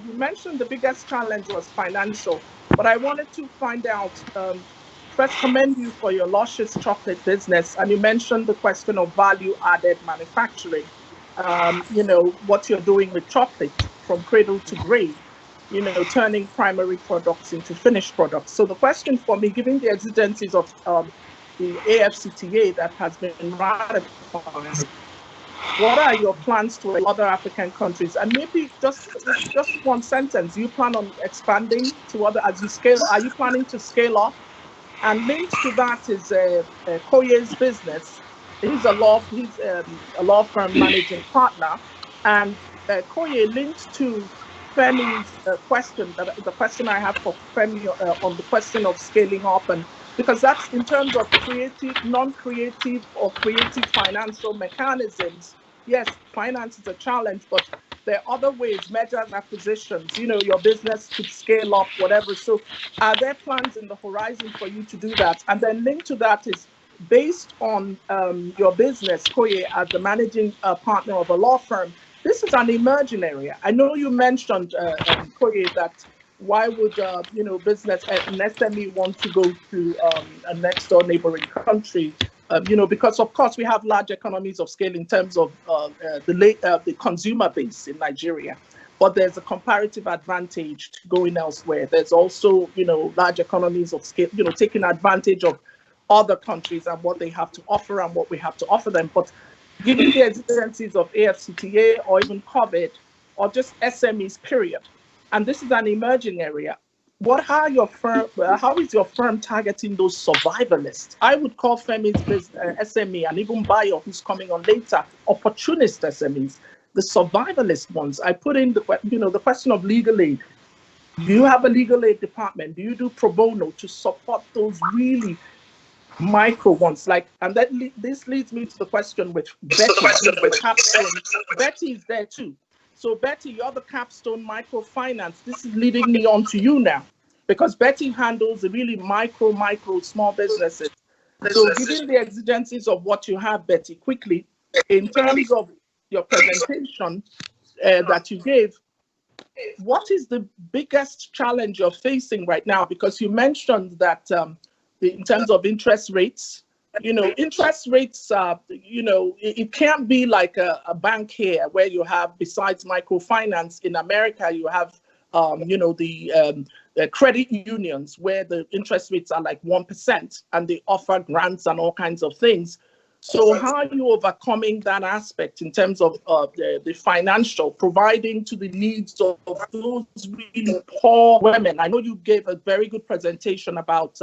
[SPEAKER 4] you mentioned the biggest challenge was financial, but I wanted to find out. First, commend you for your luscious chocolate business, and you mentioned the question of value-added manufacturing. What you're doing with chocolate from cradle to grave, turning primary products into finished products. So the question for me, given the exigencies of the AfCTA that has been ratified, what are your plans to other African countries? And maybe just one sentence, you plan on expanding to other as you scale? Are you planning to scale up? And linked to that is Koye's business. He's a law firm managing partner, and Koye linked to Femi's question. The question I have for Femi on the question of scaling up, and because that's in terms of creative, non-creative, or creative financial mechanisms. Yes, finance is a challenge, but there are other ways, mergers, acquisitions, your business could scale up, whatever. So are there plans in the horizon for you to do that? And then linked to that is based on your business, Koye, as the managing partner of a law firm. This is an emerging area. I know you mentioned, Koye, that why would, business, an SME want to go to a next door neighboring country? Because of course we have large economies of scale in terms of the consumer base in Nigeria, but there's a comparative advantage to going elsewhere. There's also, large economies of scale, taking advantage of other countries and what they have to offer and what we have to offer them. But given the exigencies of AfCTA or even COVID or just SMEs, period, and this is an emerging area, how is your firm targeting those survivalists? I would call Femi's SME and even Bayo, who's coming on later, opportunist SMEs, the survivalist ones. I put in the question of legal aid. Do you have a legal aid department? Do you do pro bono to support those really micro ones? Like, and that this leads me to the question with Betty. The capstone. Betty is there too. So Betty, you're the capstone microfinance. This is leading me on to you now, because Betty handles the really micro small businesses. So given the exigencies of what you have, Betty, quickly, in terms of your presentation that you gave, what is the biggest challenge you're facing right now? Because you mentioned that in terms of interest rates, interest rates, it can't be like a bank here where you have, besides microfinance in America, you have, the credit unions where the interest rates are like 1% and they offer grants and all kinds of things. So how are you overcoming that aspect in terms of the financial, providing to the needs of those really poor women? I know you gave a very good presentation about,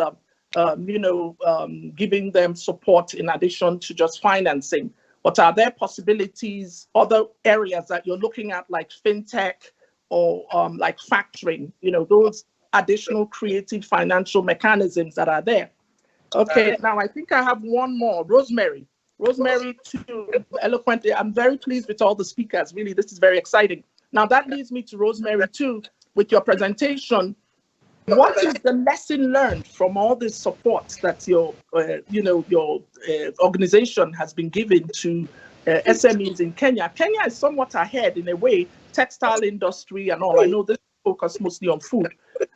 [SPEAKER 4] giving them support in addition to just financing. But are there possibilities, other areas that you're looking at, like fintech or like factoring, those additional creative financial mechanisms that are there? Okay, now I think I have one more. Rosemary, too, eloquently. I'm very pleased with all the speakers. Really, this is very exciting. Now that leads me to Rosemary too, with your presentation. What is the lesson learned from all this support that your organization has been giving to SMEs in Kenya? Kenya is somewhat ahead in a way, textile industry and all. I know this focus mostly on food,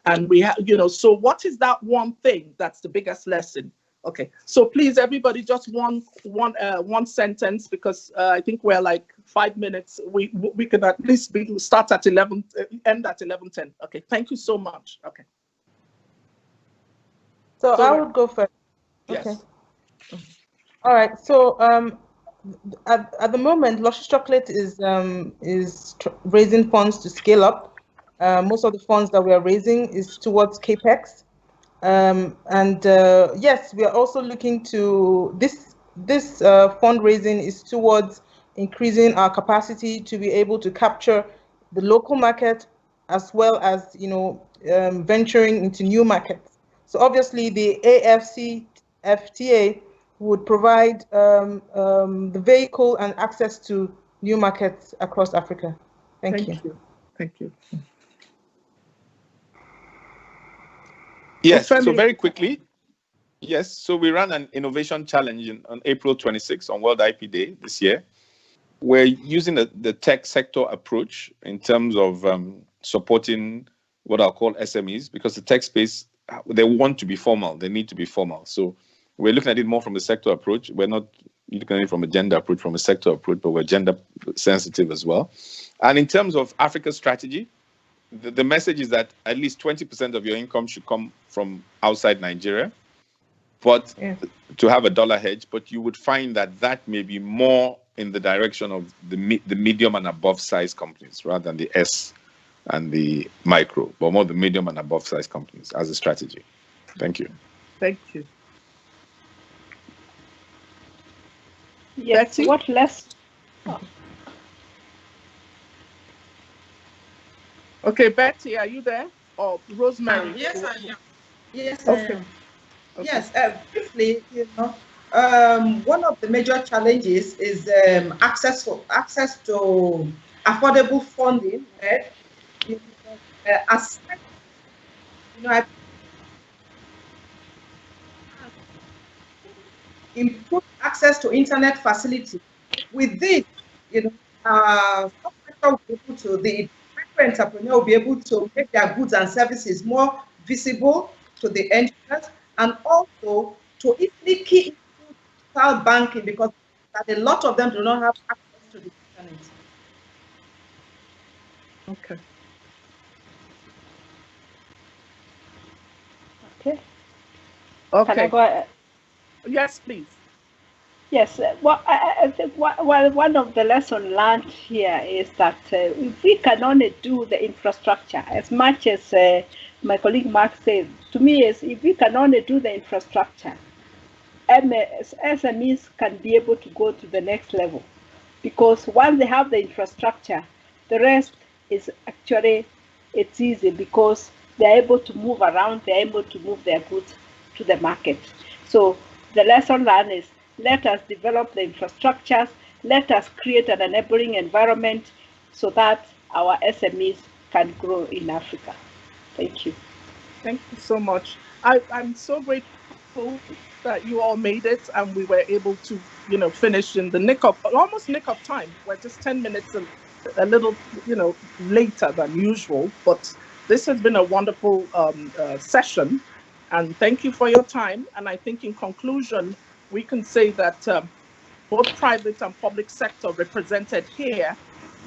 [SPEAKER 4] and we have, so what is that one thing that's the biggest lesson? Okay, so please, everybody, just one sentence, because I think we're like 5 minutes. We can at least start at 11, end at 11:10. Okay, thank you so much. Okay.
[SPEAKER 10] So I would go first.
[SPEAKER 4] Yes.
[SPEAKER 10] Okay. All right. So at the moment, Luscious Chocolate is raising funds to scale up. Most of the funds that we are raising is towards CAPEX. Yes, we are also looking to this fundraising is towards increasing our capacity to be able to capture the local market, as well as venturing into new markets. So obviously the AfCTA would provide the vehicle and access to new markets across Africa. Thank you.
[SPEAKER 4] Thank you.
[SPEAKER 11] Yes, so very quickly, yes, so we ran an innovation challenge on April 26th on World IP Day this year. We're using the tech sector approach in terms of supporting what I'll call SMEs, because the tech space, they want to be formal, they need to be formal. So we're looking at it more from a sector approach. We're not looking at it from a gender approach, from a sector approach, but we're gender sensitive as well. And in terms of Africa's strategy, the message is that at least 20% of your income should come from outside Nigeria, but to have a dollar hedge, but you would find that may be more in the direction of the medium and above size companies rather than the S and the micro, but more the medium and above size companies as a strategy. Thank you.
[SPEAKER 4] Thank you.
[SPEAKER 12] Yes,
[SPEAKER 4] Betty?
[SPEAKER 12] what less? Oh.
[SPEAKER 4] Okay, Betty, are you there? Or Rosemary?
[SPEAKER 9] Yes, I am. Yes,
[SPEAKER 4] okay.
[SPEAKER 9] I am. Okay. Yes, briefly, one of the major challenges is access to affordable funding. Right? Improve access to internet facility. With this, the entrepreneur will be able to make their goods and services more visible to the end users, and also to easily key into digital banking, because a lot of them do not have access to the internet.
[SPEAKER 4] Okay.
[SPEAKER 12] Okay.
[SPEAKER 4] Okay.
[SPEAKER 12] Can I go ahead?
[SPEAKER 4] Yes, please.
[SPEAKER 12] Yes. Well, I think one of the lessons learned here is that if we can only do the infrastructure, as much as my colleague Mark said, to me is if we can only do the infrastructure, SMEs can be able to go to the next level, because once they have the infrastructure, the rest is actually it's easy because they're able to move around, they're able to move their goods to the market. So the lesson learned is, let us develop the infrastructures, let us create an enabling environment so that our SMEs can grow in Africa. Thank you.
[SPEAKER 4] Thank you so much. I'm so grateful that you all made it and we were able to, finish in the almost nick of time. We're just 10 minutes a little, later than usual, but this has been a wonderful session, and thank you for your time. And I think in conclusion, we can say that both private and public sector represented here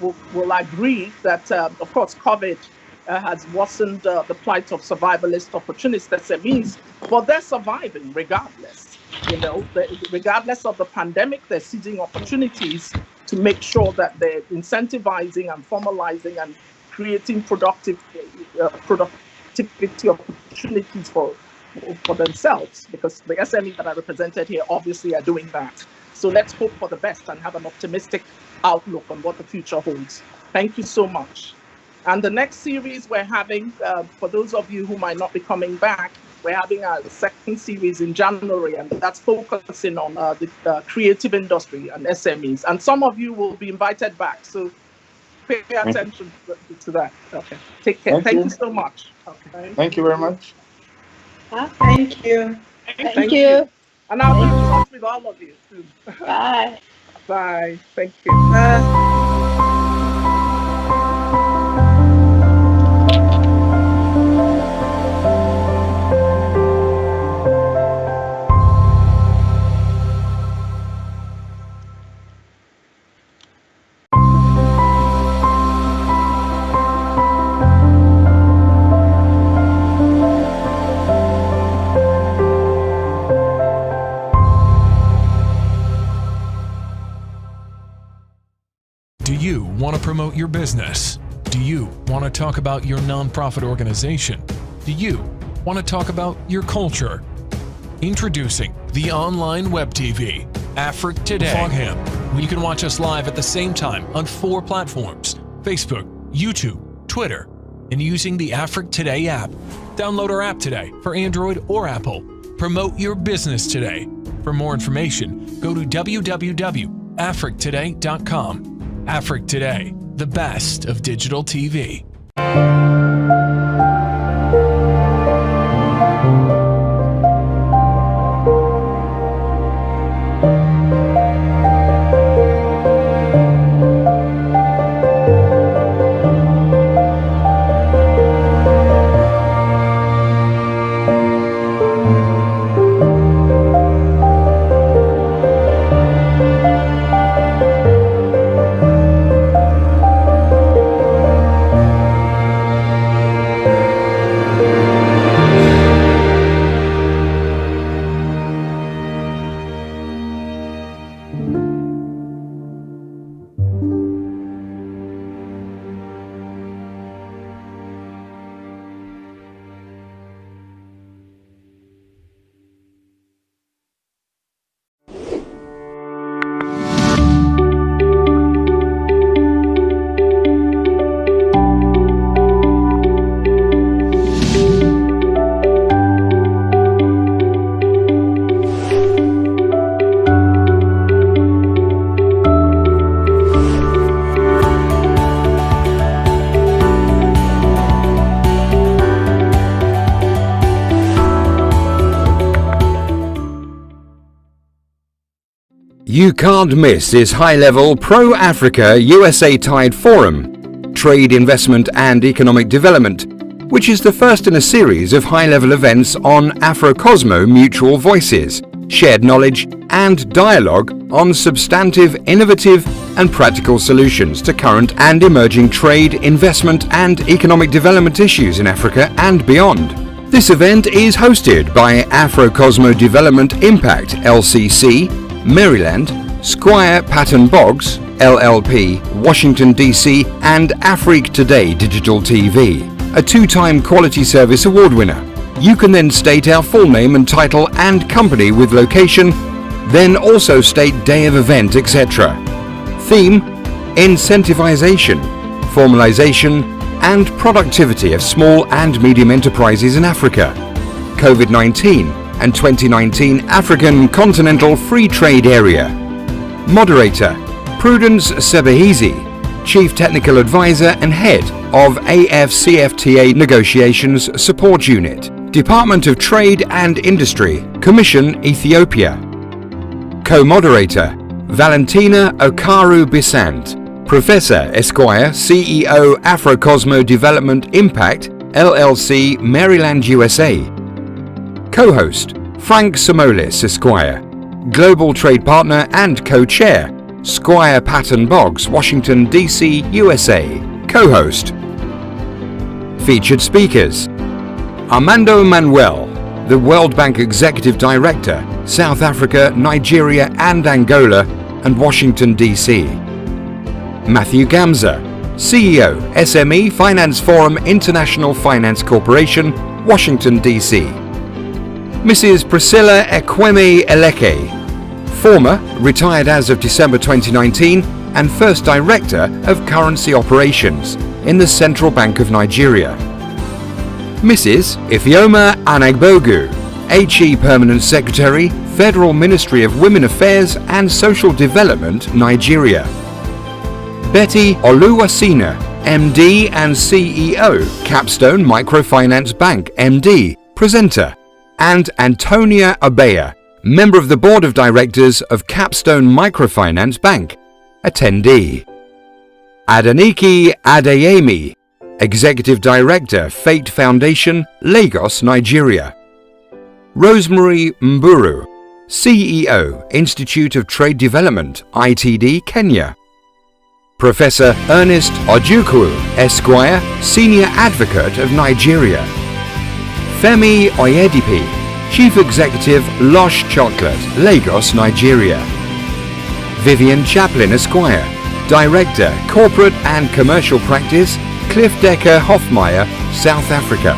[SPEAKER 4] will agree that, of course, COVID has worsened the plight of survivalist opportunist SMEs, but they're surviving regardless. Regardless of the pandemic, they're seizing opportunities to make sure that they're incentivizing and formalizing and creating productivity opportunities for themselves, because the SMEs that are represented here obviously are doing that. So let's hope for the best and have an optimistic outlook on what the future holds. Thank you so much. And the next series we're having, for those of you who might not be coming back, we're having our second series in January, and that's focusing on the creative industry and SMEs. And some of you will be invited back, so pay attention to that. Okay, take care. Thank you so much. Okay.
[SPEAKER 11] Thank you very much.
[SPEAKER 9] Thank you.
[SPEAKER 12] Thank you.
[SPEAKER 4] And I'll be in touch with all of you soon.
[SPEAKER 12] Bye.
[SPEAKER 4] Bye. Thank you.
[SPEAKER 1] Want to promote your business? Do you want to talk about your nonprofit organization? Do you want to talk about your culture? Introducing the online web TV, Afrique Today. Log in. You can watch us live at the same time on 4 platforms: Facebook, YouTube, Twitter, and using the Afrique Today app. Download our app today for Android or Apple. Promote your business today. For more information, go to www.afriquetoday.com. Afrique Today, the best of digital TV.
[SPEAKER 2] You can't miss this high-level pro-Africa USA-tied forum, Trade, Investment and Economic Development, which is the first in a series of high-level events on Afrocosmo mutual voices, shared knowledge and dialogue on substantive, innovative and practical solutions to current and emerging trade, investment and economic development issues in Africa and beyond. This event is hosted by Afrocosmo Development Impact LCC, Maryland, Squire Patton Boggs, LLP, Washington DC, and Afrique Today Digital TV, a 2-time Quality Service Award winner. You can then state our full name and title and company with location, then also state day of event, etc. Theme: Incentivization, Formalization, and productivity of small and medium enterprises in Africa, COVID-19 and 2019 African Continental Free Trade Area. Moderator, Prudence Sebahizi, Chief Technical Advisor and Head of AfCTA Negotiations Support Unit, Department of Trade and Industry, Commission, Ethiopia. Co-moderator, Valentina Okaru-Bisant, Professor Esquire, CEO Afrocosmo Development Impact, LLC, Maryland, USA. Co-host, Frank Samolis, Esquire, Global Trade Partner and Co-Chair, Squire Patton Boggs, Washington, D.C., USA. Co-host. Featured speakers, Armando Manuel, the World Bank Executive Director, South Africa, Nigeria and Angola, and Washington, D.C. Mathew Gamser, CEO, SME Finance Forum International Finance Corporation, Washington, D.C. Mrs. Priscilla Ekwueme Eleje, former, retired as of December 2019, and first Director of Currency Operations in the Central Bank of Nigeria. Mrs. Ifeoma Anagbogu, HE Permanent Secretary, Federal Ministry of Women Affairs and Social Development, Nigeria. Betty Oluwasina, MD and CEO, Capstone Microfinance Bank, MD, presenter, and Antonia Obeya, member of the Board of Directors of Capstone Microfinance Bank, attendee. Adenike Adeyemi, Executive Director, Fate Foundation, Lagos, Nigeria. Rosemary Mburu, CEO, Institute of Trade Development, ITD, Kenya. Professor Ernest Ojukwu, Esquire, Senior Advocate of Nigeria. Femi Oyedipe, Chief Executive, Lush Chocolate, Lagos, Nigeria. Vivian Chaplin, Esquire, Director, Corporate and Commercial Practice, Cliff Decker Hofmeyer, South Africa.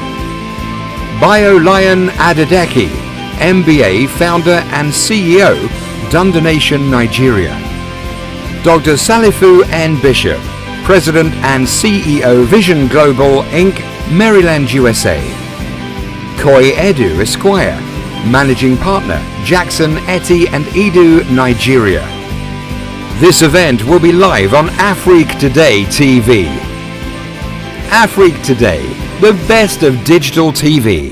[SPEAKER 2] BioLion Adedeki, MBA, Founder and CEO, Dundonation, Nigeria. Dr. Salifu N. Bishop, President and CEO, Vision Global, Inc., Maryland, USA. Koye Edu, Esquire, Managing Partner, Jackson, Eti and Edu, Nigeria. This event will be live on Afrique Today TV. Afrique Today, the best of digital TV.